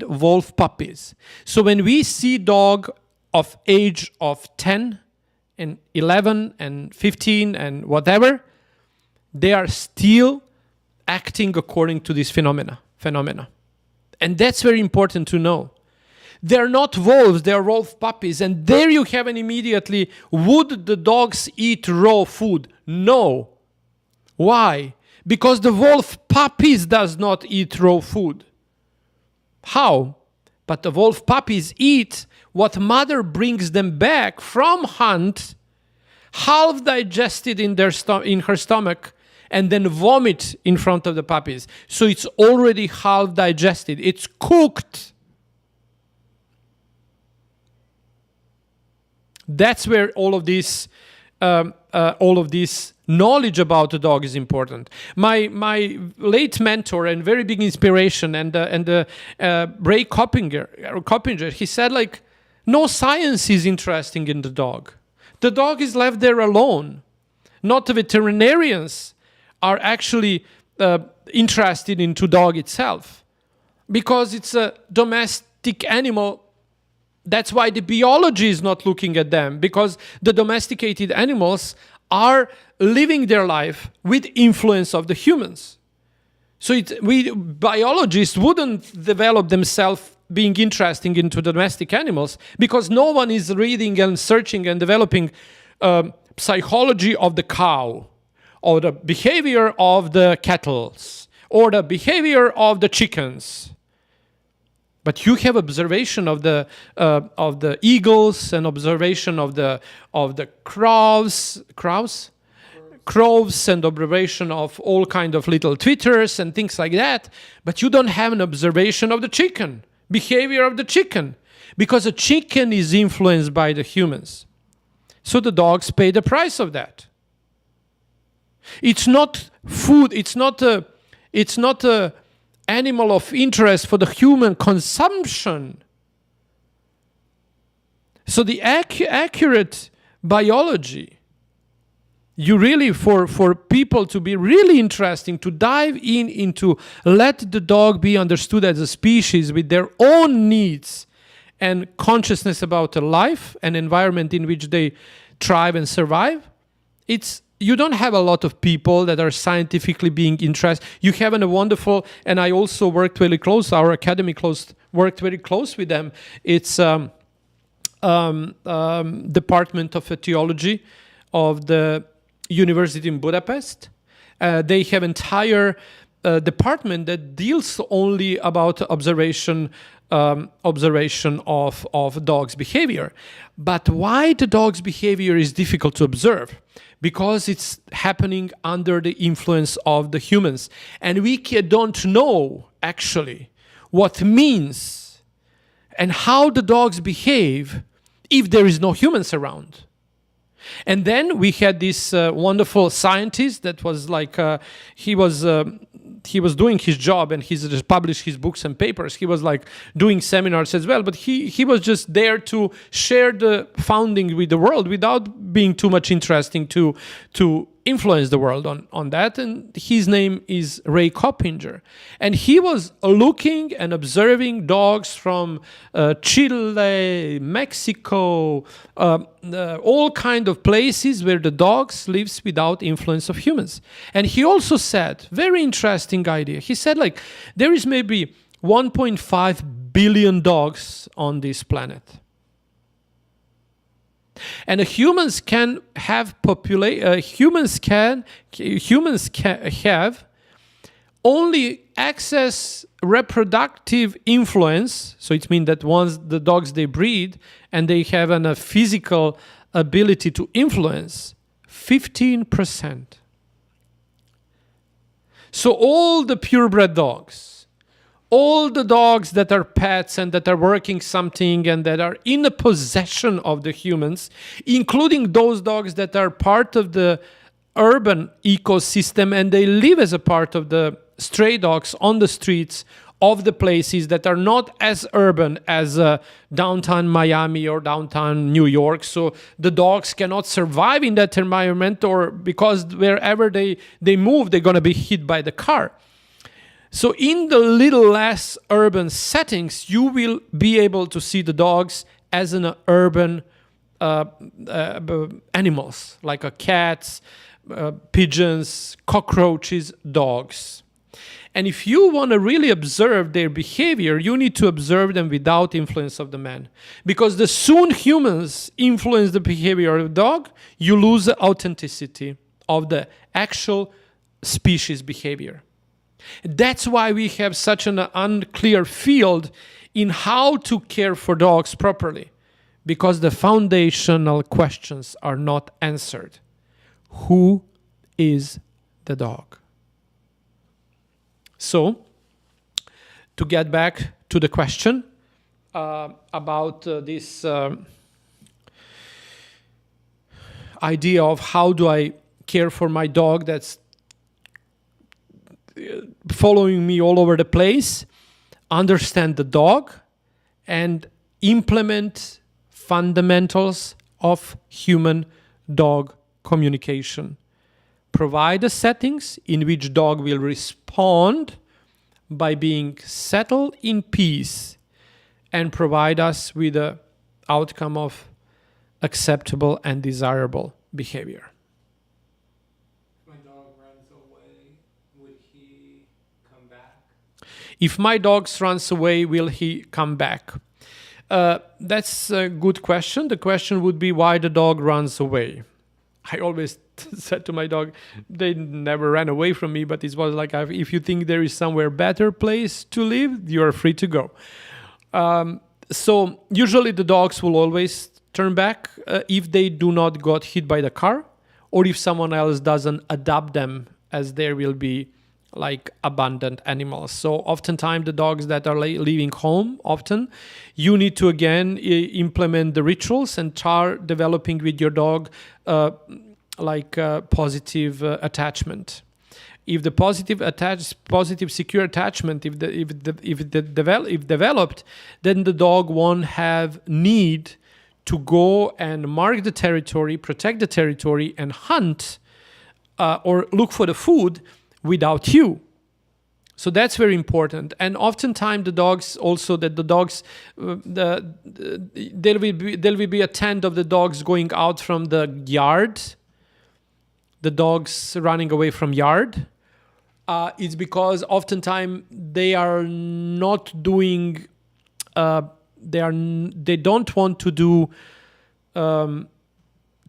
A: wolf puppies. So when we see dog of age of 10 and 11 and 15 and whatever, they are still acting according to this phenomena. And that's very important to know. They're not wolves, they're wolf puppies. And there you have an immediately, would the dogs eat raw food? No. Why? Because the wolf puppies does not eat raw food. How? But the wolf puppies eat what mother brings them back from hunt, half digested in her stomach, and then vomit in front of the puppies. So it's already half digested. It's cooked. That's where all of this knowledge about the dog is important. My late mentor and very big inspiration and Ray Coppinger, he said like, no science is interesting in the dog. The dog is left there alone. Not the veterinarians are actually interested into dog itself because it's a domestic animal. That's why the biology is not looking at them, because the domesticated animals are living their life with influence of the humans. So we biologists wouldn't develop themselves being interesting into domestic animals because no one is reading and searching and developing psychology of the cow or the behavior of the cattle or the behavior of the chickens. But you have observation of the eagles and observation of the crows, and observation of all kind of little twitters and things like that. But you don't have an observation of the chicken, behavior of the chicken, because a chicken is influenced by the humans. So the dogs pay the price of that. It's not food. It's not a animal of interest for the human consumption. So the accurate biology, you really, for people to be really interesting, to dive into let the dog be understood as a species with their own needs and consciousness about the life and environment in which they thrive and survive. You don't have a lot of people that are scientifically being interested. You have a wonderful, and I also worked really close, our academy worked very close with them. It's Department of Etiology of the University in Budapest. They have entire department that deals only about observation of dogs' behavior. But why the dog's behavior is difficult to observe? Because it's happening under the influence of the humans. And we don't know, actually, what means and how the dogs behave if there is no humans around. And then we had this wonderful scientist that was like, he was doing his job and he's just published his books and papers. He was like doing seminars as well, but he was just there to share the finding with the world without being too much interesting to influence the world on that. And his name is Ray Coppinger. And he was looking and observing dogs from Chile, Mexico, all kind of places where the dogs lives without influence of humans. And he also said, very interesting idea. He said like, there is maybe 1.5 billion dogs on this planet. And humans can have humans can have only access reproductive influence. So it means that once the dogs they breed and they have a physical ability to influence, 15%. So all the purebred dogs, all the dogs that are pets and that are working something and that are in the possession of the humans, including those dogs that are part of the urban ecosystem and they live as a part of the stray dogs on the streets of the places that are not as urban as downtown Miami or downtown New York. So the dogs cannot survive in that environment, or because wherever they move, they're going to be hit by the car. So in the little less urban settings, you will be able to see the dogs as an urban animals, like cats, pigeons, cockroaches, dogs. And if you want to really observe their behavior, you need to observe them without influence of the man. Because the soon humans influence the behavior of the dog, you lose the authenticity of the actual species behavior. That's why we have such an unclear field in how to care for dogs properly. Because the foundational questions are not answered. Who is the dog? So, to get back to the question about this idea of how do I care for my dog that's following me all over the place, understand the dog, and implement fundamentals of human-dog communication. Provide the settings in which dog will respond by being settled in peace and provide us with the outcome of acceptable and desirable behavior.
B: If my dog runs away, would he come back?
A: If my dog runs away, will he come back? That's a good question. The question would be why the dog runs away. I always said to my dog, they never ran away from me, but it was like, if you think there is somewhere better place to live, you are free to go. So usually the dogs will always turn back if they do not got hit by the car, or if someone else doesn't adopt them, as there will be like abandoned animals. So oftentimes the dogs that are leaving home, often you need to again implement the rituals and start developing with your dog positive attachment. If the positive secure attachment, if developed, then the dog won't have need to go and mark the territory, protect the territory, and hunt or look for the food without you. So that's very important. And oftentimes the dogs also, there will be a trend of the dogs going out from the yard, the dogs running away from yard. It's because oftentimes they are not doing, they don't want to do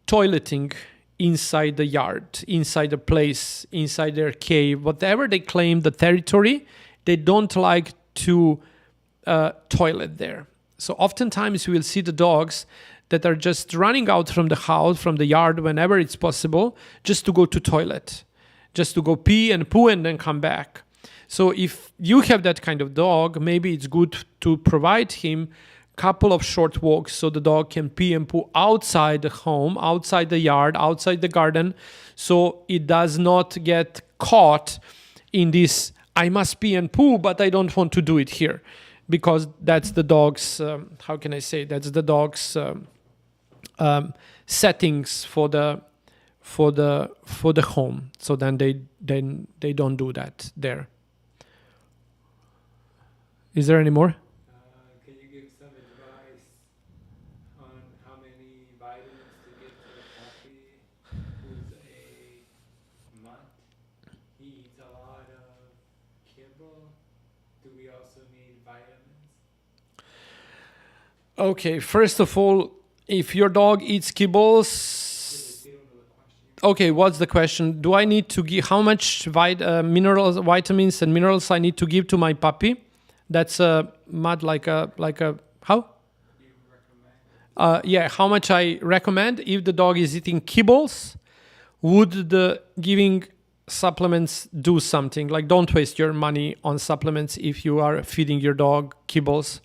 A: toileting inside the yard, inside the place, inside their cave, whatever they claim the territory, they don't like to toilet there. So oftentimes you will see the dogs that are just running out from the house, from the yard, whenever it's possible, just to go to toilet, just to go pee and poo and then come back. So if you have that kind of dog, maybe it's good to provide him couple of short walks so the dog can pee and poo outside the home, outside the yard, outside the garden, so it does not get caught in this, I must pee and poo, but I don't want to do it here, because that's the dog's, that's the dog's settings for the home. So then they don't do that there. Is there any more?
B: Can you give some advice on how many vitamins to give to a puppy who's a mutt? He eats a lot of kibble. Do we also need vitamins?
A: Okay, first of all, if your dog eats kibbles, okay, what's the question? Do I need to give, how much minerals, vitamins and minerals I need to give to my puppy? That's mud like a how?
B: You recommend?
A: How much I recommend if the dog is eating kibbles? Would the giving supplements do something. Like, don't waste your money on supplements if you are feeding your dog kibbles,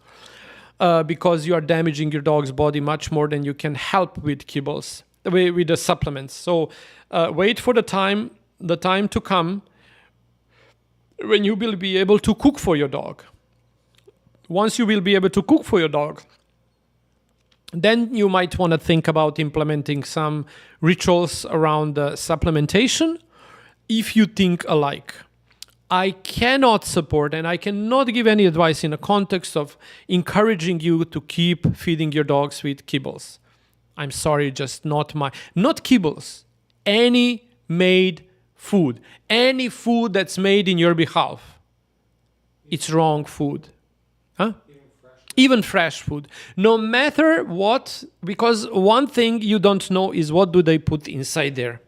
A: because you are damaging your dog's body much more than you can help with kibbles, with the supplements. So wait for the time to come when you will be able to cook for your dog. Once you will be able to cook for your dog, then you might want to think about implementing some rituals around supplementation if you think alike. I cannot support and I cannot give any advice in the context of encouraging you to keep feeding your dogs with kibbles. I'm sorry, just not kibbles. Any made food. Any food that's made in your behalf. It's wrong food. Huh? Even fresh food. No matter what, because one thing you don't know is what do they put inside there.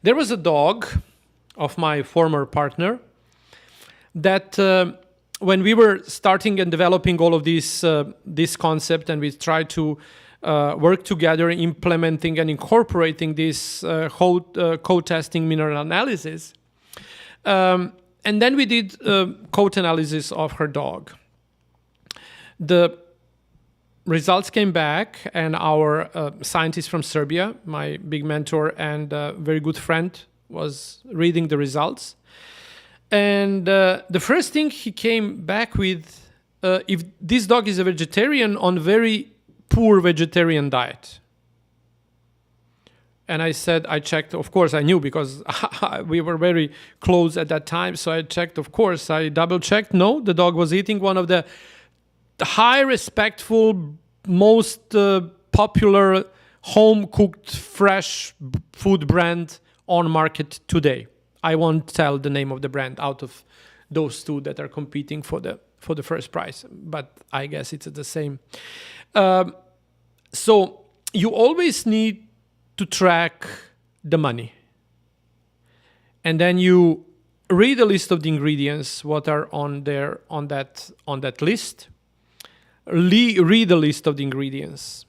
A: There was a dog of my former partner that when we were starting and developing all of this concept, and we tried to work together implementing and incorporating this code testing mineral analysis, and then we did code analysis of her dog. The results came back, and our scientist from Serbia, my big mentor and very good friend, was reading the results. And the first thing he came back with, if this dog is a vegetarian, on very poor vegetarian diet. And I said, I checked, of course I knew because we were very close at that time. So I checked, of course, I double checked. No, the dog was eating one of the high respectful, most popular home-cooked fresh food brand on market today. I won't tell the name of the brand out of those two that are competing for the first prize, but I guess it's the same. So you always need to track the money, and then you read a list of the ingredients, what are on there on that list. Read a list of the ingredients,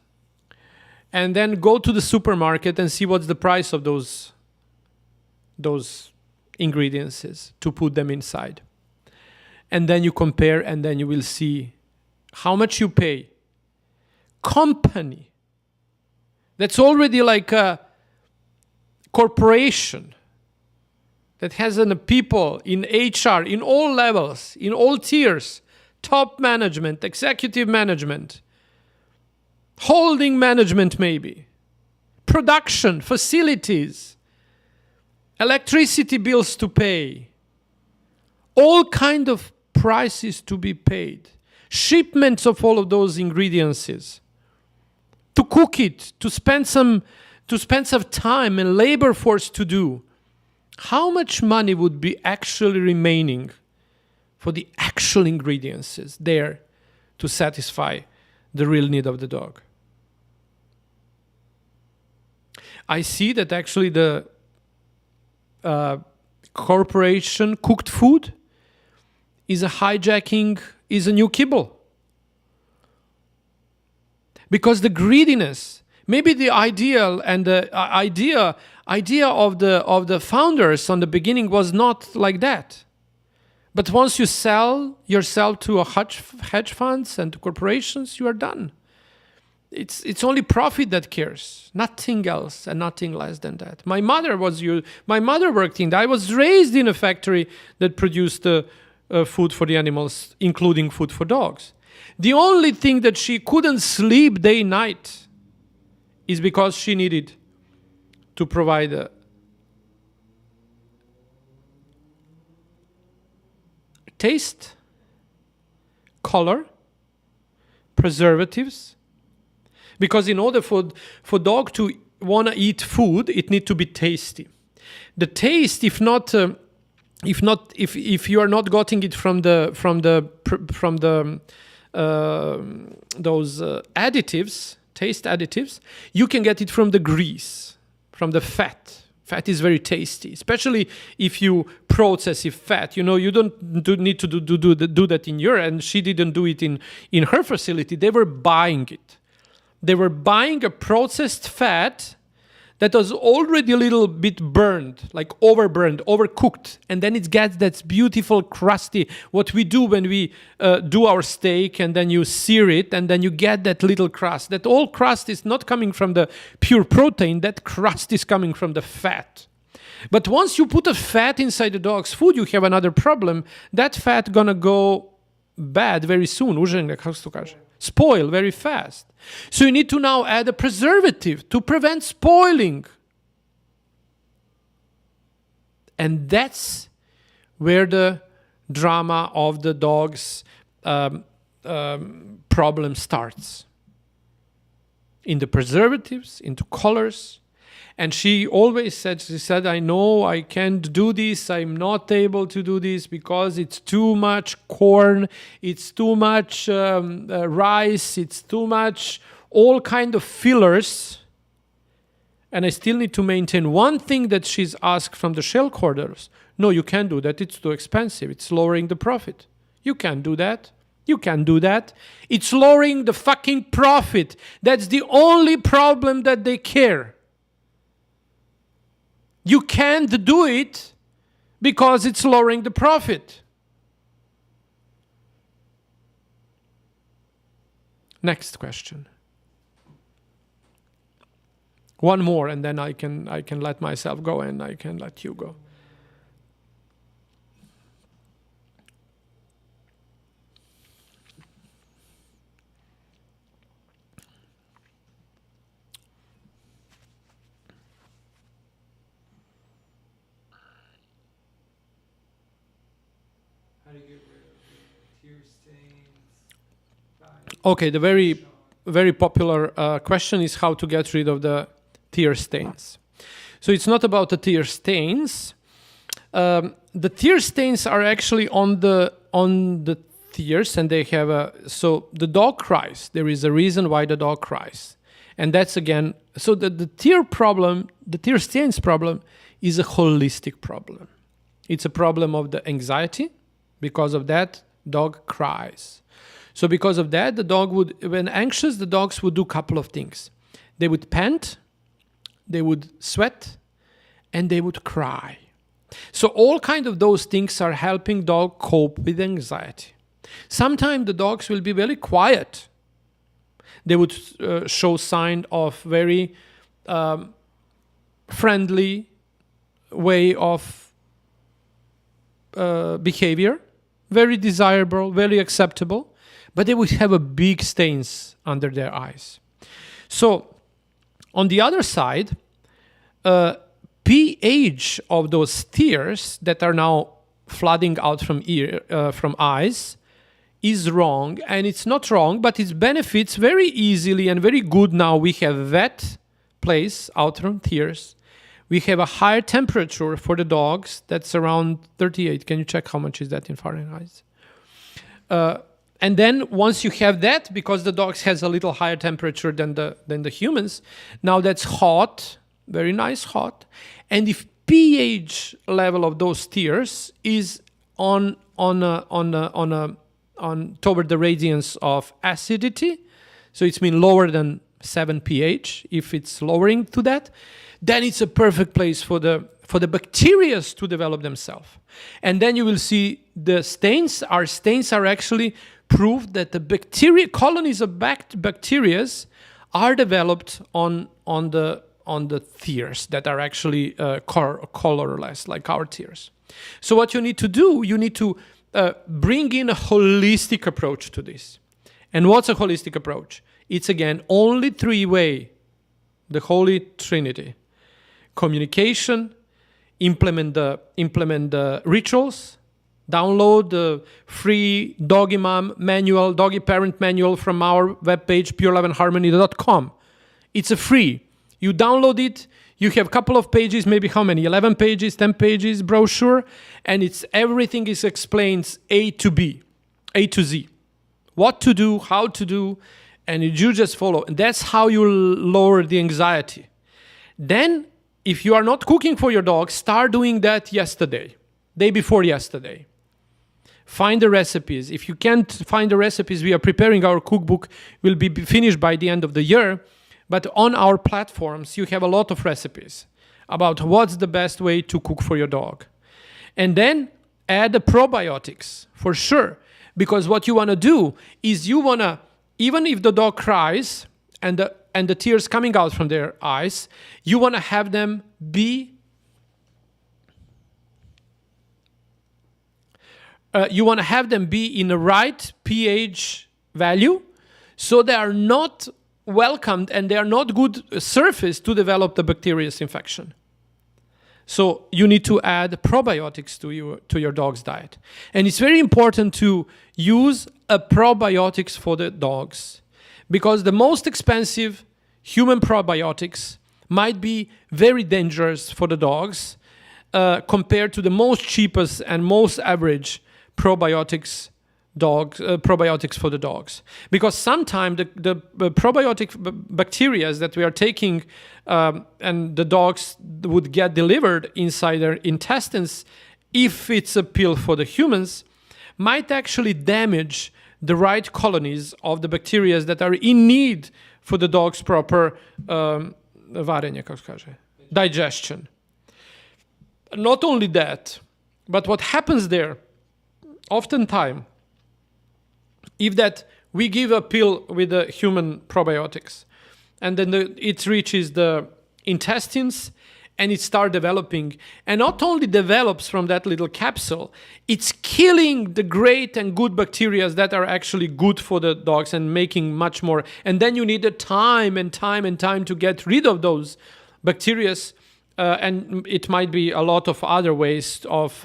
A: and then go to the supermarket and see what's the price of those ingredients is to put them inside. And then you compare, and then you will see how much you pay. Company that's already like a corporation that has people in HR, in all levels, in all tiers, top management, executive management, holding management maybe, production, facilities, electricity bills to pay, all kind of prices to be paid, shipments of all of those ingredients, to cook it, to spend some time and labor force to do. How much money would be actually remaining for the actual ingredients there to satisfy the real need of the dog? I see that actually the corporation cooked food is a new kibble. Because the greediness, maybe the ideal and the idea of the founders on the beginning was not like that. But once you sell yourself to hedge funds and to corporations, you are done. It's only profit that cares, nothing else and nothing less than that. My mother worked in that. I was raised in a factory that produced food for the animals, including food for dogs. The only thing that she couldn't sleep day and night is because she needed to provide taste, color, preservatives. Because in order for dog to want to eat food, it need to be tasty. The taste, if you are not getting it from those additives, taste additives, you can get it from the grease, from the fat. Fat is very tasty, especially if you process fat. You don't need to do that in your, and she didn't do it in her facility. They were buying it. They were buying a processed fat that was already a little bit burned, like overburned, overcooked, and then it gets that beautiful crusty, what we do when we do our steak, and then you sear it, and then you get that little crust. That all crust is not coming from the pure protein, that crust is coming from the fat. But once you put a fat inside the dog's food, you have another problem. That fat gonna go bad very soon. Spoil very fast. So you need to now add a preservative to prevent spoiling. And that's where the drama of the dog's problem starts. In the preservatives, into colors. And she always said, I know I can't do this. I'm not able to do this because it's too much corn. It's too much rice. It's too much all kind of fillers. And I still need to maintain one thing that she's asked from the shell corders. No, you can't do that. It's too expensive. It's lowering the profit. You can't do that. You can't do that. It's lowering the fucking profit. That's the only problem that they care. You can't do it because it's lowering the profit. Next question. One more, and then I can let myself go, and I can let you go.
B: How to get rid of the tear stains?
A: Okay, the very popular question is how to get rid of the tear stains. So it's not about the tear stains. The tear stains are actually on the tears, and they have so the dog cries. There is a reason why the dog cries, and that's again. So the tear problem, the tear stains problem, is a holistic problem. It's a problem of the anxiety. Because of that, dog cries. So because of that, the dog would, when anxious, the dogs would do a couple of things. They would pant, they would sweat, and they would cry. So all kind of those things are helping dog cope with anxiety. Sometimes the dogs will be very quiet. They would show sign of very friendly way of behavior. Very desirable, very acceptable, but they would have a big stains under their eyes. So, on the other side, pH of those tears that are now flooding out from eyes is wrong, and it's not wrong, but it benefits very easily and very good. Now we have wet place out from tears. We have a higher temperature for the dogs. That's around 38. Can you check how much is that in Fahrenheit? And then once you have that, because the dogs has a little higher temperature than the humans, now that's hot, very nice hot. And if pH level of those tears is on toward the radiance of acidity, so it's mean lower than 7 pH. If it's lowering to that, then it's a perfect place for the bacteria to develop themselves. And then you will see the stains are actually proof that the bacteria colonies of bacteria are developed on the tears that are actually colorless, like our tears. So what you need to do, you need to bring in a holistic approach to this. And what's a holistic approach? It's again only three-way, the Holy Trinity. Communication, implement the rituals, download the free Doggy Mom manual, Doggy Parent manual from our webpage, pureloveandharmony.com. It's a free. You download it, you have a couple of pages, maybe how many? 11 pages, 10 pages brochure, and everything is explained A to B, A to Z. What to do, how to do, and you just follow. And that's how you lower the anxiety. Then, if you are not cooking for your dog, start doing that day before yesterday. Find the recipes. If you can't find the recipes, we are preparing our cookbook. Will be finished by the end of the year. But on our platforms, you have a lot of recipes about what's the best way to cook for your dog. And then add the probiotics, for sure. Because what you want to do is you want to, even if the dog cries and the tears coming out from their eyes, you want to have them be in the right pH value, so they are not welcomed and they are not good surface to develop the bacterial infection. So you need to add probiotics to your dog's diet. And it's very important to use probiotics for the dogs, because the most expensive human probiotics might be very dangerous for the dogs compared to the most cheapest and most average probiotics for the dogs. Because sometimes the probiotic bacteria that we are taking and the dogs would get delivered inside their intestines, if it's a pill for the humans, might actually damage the right colonies of the bacteria that are in need for the dog's proper digestion. Not only that, but what happens there, oftentimes, if that we give a pill with the human probiotics, and then it reaches the intestines and it starts developing, and not only develops from that little capsule, it's killing the great and good bacteria that are actually good for the dogs and making much more. And then you need the time and time and time to get rid of those bacteria. And it might be a lot of other ways of,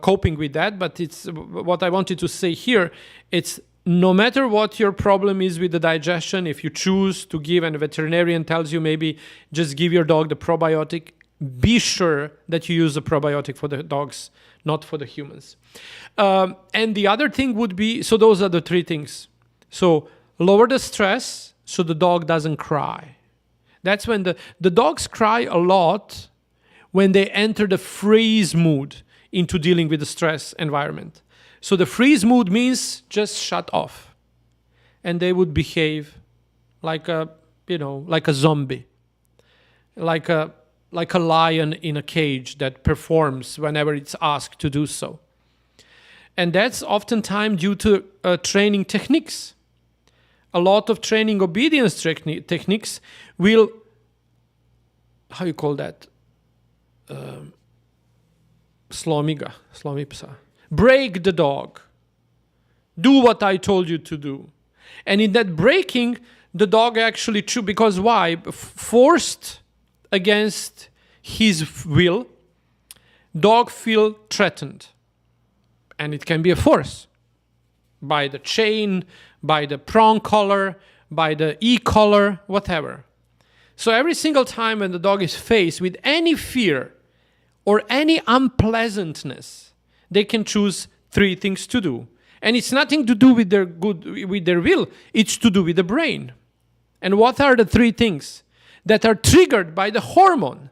A: coping with that. But it's what I wanted to say here. It's no matter what your problem is with the digestion, if you choose to give and a veterinarian tells you maybe just give your dog the probiotic, be sure that you use the probiotic for the dogs, not for the humans. And the other thing would be, so those are the three things. So lower the stress so the dog doesn't cry. That's when the dogs cry a lot when they enter the freeze mood into dealing with the stress environment. So the freeze mood means just shut off. And they would behave like a zombie. Like a lion in a cage that performs whenever it's asked to do so. And that's oftentimes due to training techniques. A lot of training obedience techniques will, how you call that? Slomiga, slomipsa. Break the dog. Do what I told you to do. And in that breaking, the dog actually chews. Because why? Forced against his will, dog feel threatened. And it can be a force. By the chain, by the prong collar, by the e-collar, whatever. So every single time when the dog is faced with any fear or any unpleasantness, they can choose three things to do. And it's nothing to do with their will, it's to do with the brain. And what are the three things that are triggered by the hormone?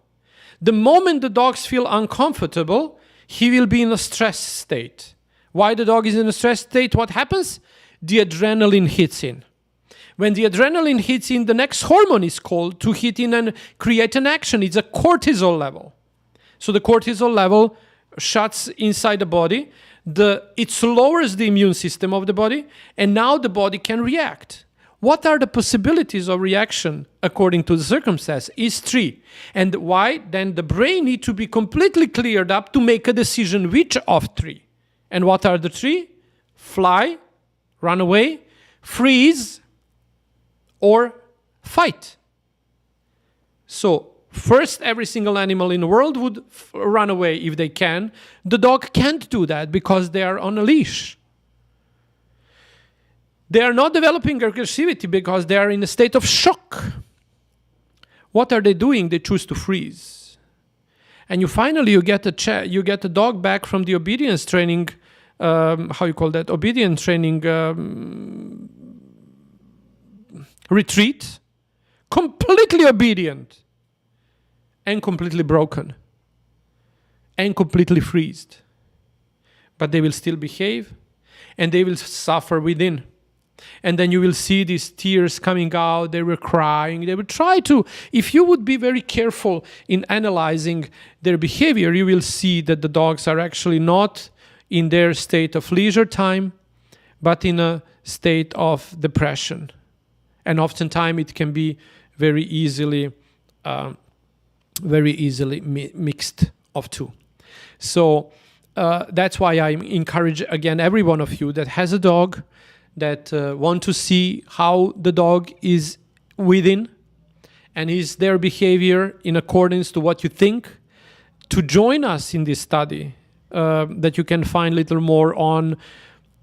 A: The moment the dogs feel uncomfortable, he will be in a stress state. Why the dog is in a stress state? What happens? The adrenaline hits in. When the adrenaline hits in, the next hormone is called to hit in and create an action. It's a cortisol level. So the cortisol level shuts inside the body. It lowers the immune system of the body, and now the body can react. What are the possibilities of reaction according to the circumstance? Is three. And why? Then the brain needs to be completely cleared up to make a decision which of three. And what are the three? Fly, run away, freeze, or fight. So first, every single animal in the world would run away if they can. The dog can't do that because they are on a leash. They are not developing aggressivity because they are in a state of shock. What are they doing? They choose to freeze. And you get a dog back from the obedience training, obedience training retreat, completely obedient and completely broken and completely freezed. But they will still behave and they will suffer within. And then you will see these tears coming out. They were crying. They would try to, if you would be very careful in analyzing their behavior, you will see that the dogs are actually not in their state of leisure time, but in a state of depression. And oftentimes it can be very easily mixed of two. So that's why I encourage, again, every one of you that has a dog, that want to see how the dog is within and is their behavior in accordance to what you think, to join us in this study that you can find a little more on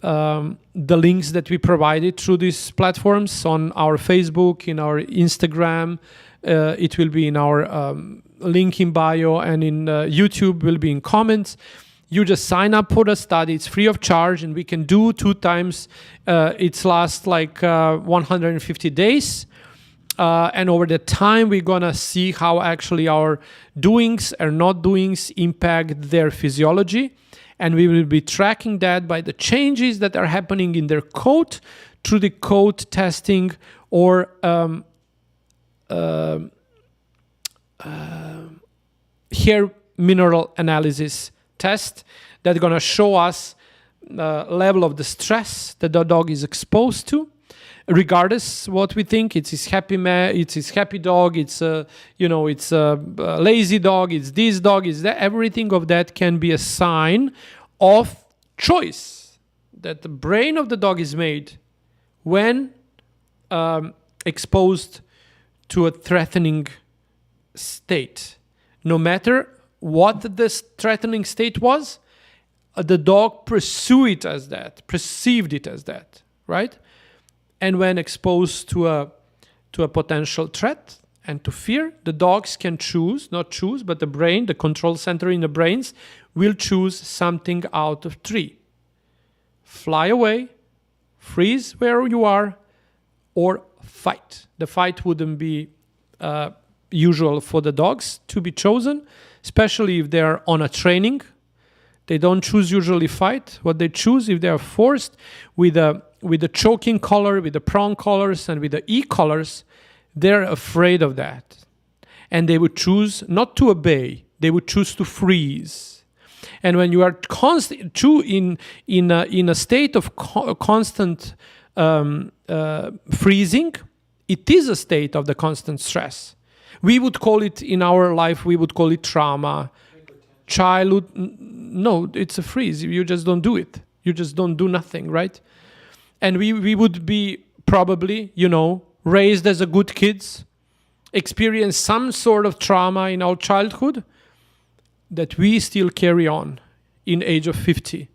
A: the links that we provided through these platforms on our Facebook, in our Instagram. It will be in our link in bio, and in YouTube will be in comments. You just sign up for the study. It's free of charge, and we can do 2 times. It lasts like 150 days. And over the time, we're going to see how actually our doings or not doings impact their physiology. And we will be tracking that by the changes that are happening in their coat through the coat testing or hair mineral analysis test that's going to show us the level of the stress that the dog is exposed to, regardless what we think. It's his happy it's his happy dog, it's a lazy dog, it's this dog, it's that. Everything of that can be a sign of choice that the brain of the dog is made when exposed to a threatening state. No matter what this threatening state was, the dog perceived it as that, right? And when exposed to a potential threat and to fear, the dogs can but the brain, the control center in the brains, will choose something out of 3. Fly away, freeze where you are, or fight. The fight wouldn't be usual for the dogs to be chosen, especially if they're on a training. They don't choose usually fight. What they choose, if they are forced with the choking collar, with the prong collars, and with the e-collars, they're afraid of that. And they would choose not to obey. They would choose to freeze. And when you are in a state of constant freezing, it is a state of the constant stress. We would call it, in our life, trauma. Childhood, no, it's a freeze. You just don't do it. You just don't do nothing, right? And we would be probably, raised as a good kids, experience some sort of trauma in our childhood that we still carry on in age of 50.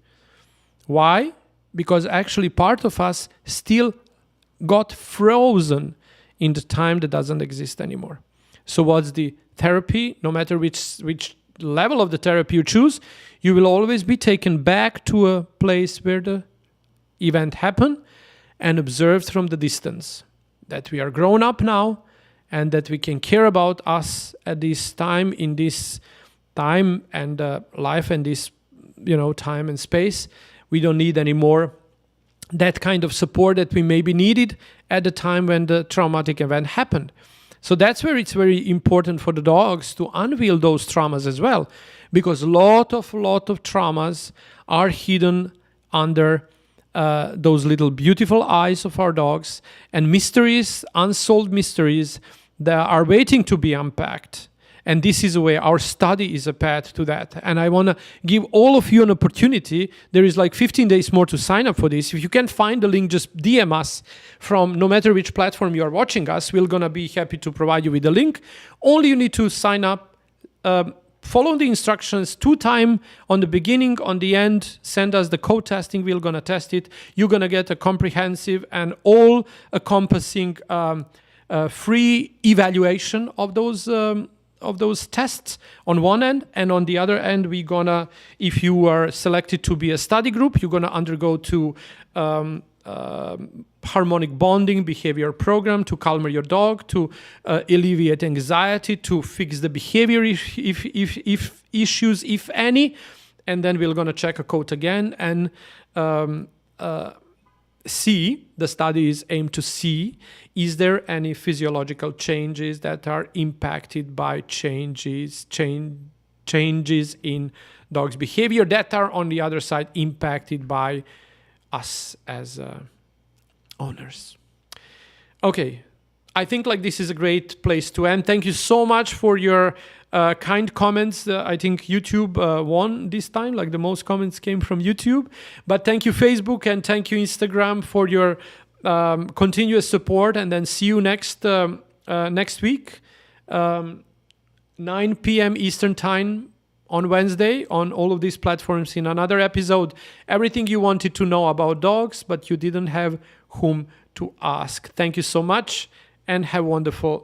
A: Why? Because actually part of us still got frozen in the time that doesn't exist anymore. So what's the therapy? No matter which level of the therapy you choose, you will always be taken back to a place where the event happened and observed from the distance. That we are grown up now and that we can care about us at this time, in this time and life and this, time and space. We don't need anymore that kind of support that we maybe needed at the time when the traumatic event happened. So that's where it's very important for the dogs to unveil those traumas as well, because a lot of traumas are hidden under those little beautiful eyes of our dogs, and mysteries, unsolved mysteries that are waiting to be unpacked. And this is a way, our study is a path to that. And I want to give all of you an opportunity. There is like 15 days more to sign up for this. If you can't find the link, just DM us from no matter which platform you are watching us. We're going to be happy to provide you with the link. Only you need to sign up, follow the instructions 2 times on the beginning, on the end, send us the code testing. We're going to test it. You're going to get a comprehensive and all-encompassing free evaluation of those tests on one end, and on the other end, we're gonna, if you are selected to be a study group, you're gonna undergo to harmonic bonding behavior program to calm your dog, to alleviate anxiety, to fix the behavior if issues, if any, and then we're gonna check a code again and see, the study is aimed to see, is there any physiological changes that are impacted by changes in dogs' behavior that are on the other side impacted by us as owners. Okay, I think like this is a great place to end. Thank you so much for your kind comments. I think YouTube won this time, like the most comments came from YouTube. But thank you Facebook and thank you Instagram for your continuous support. And then see you next week, 9 p.m. Eastern Time on Wednesday on all of these platforms in another episode. Everything you wanted to know about dogs, but you didn't have whom to ask. Thank you so much and have a wonderful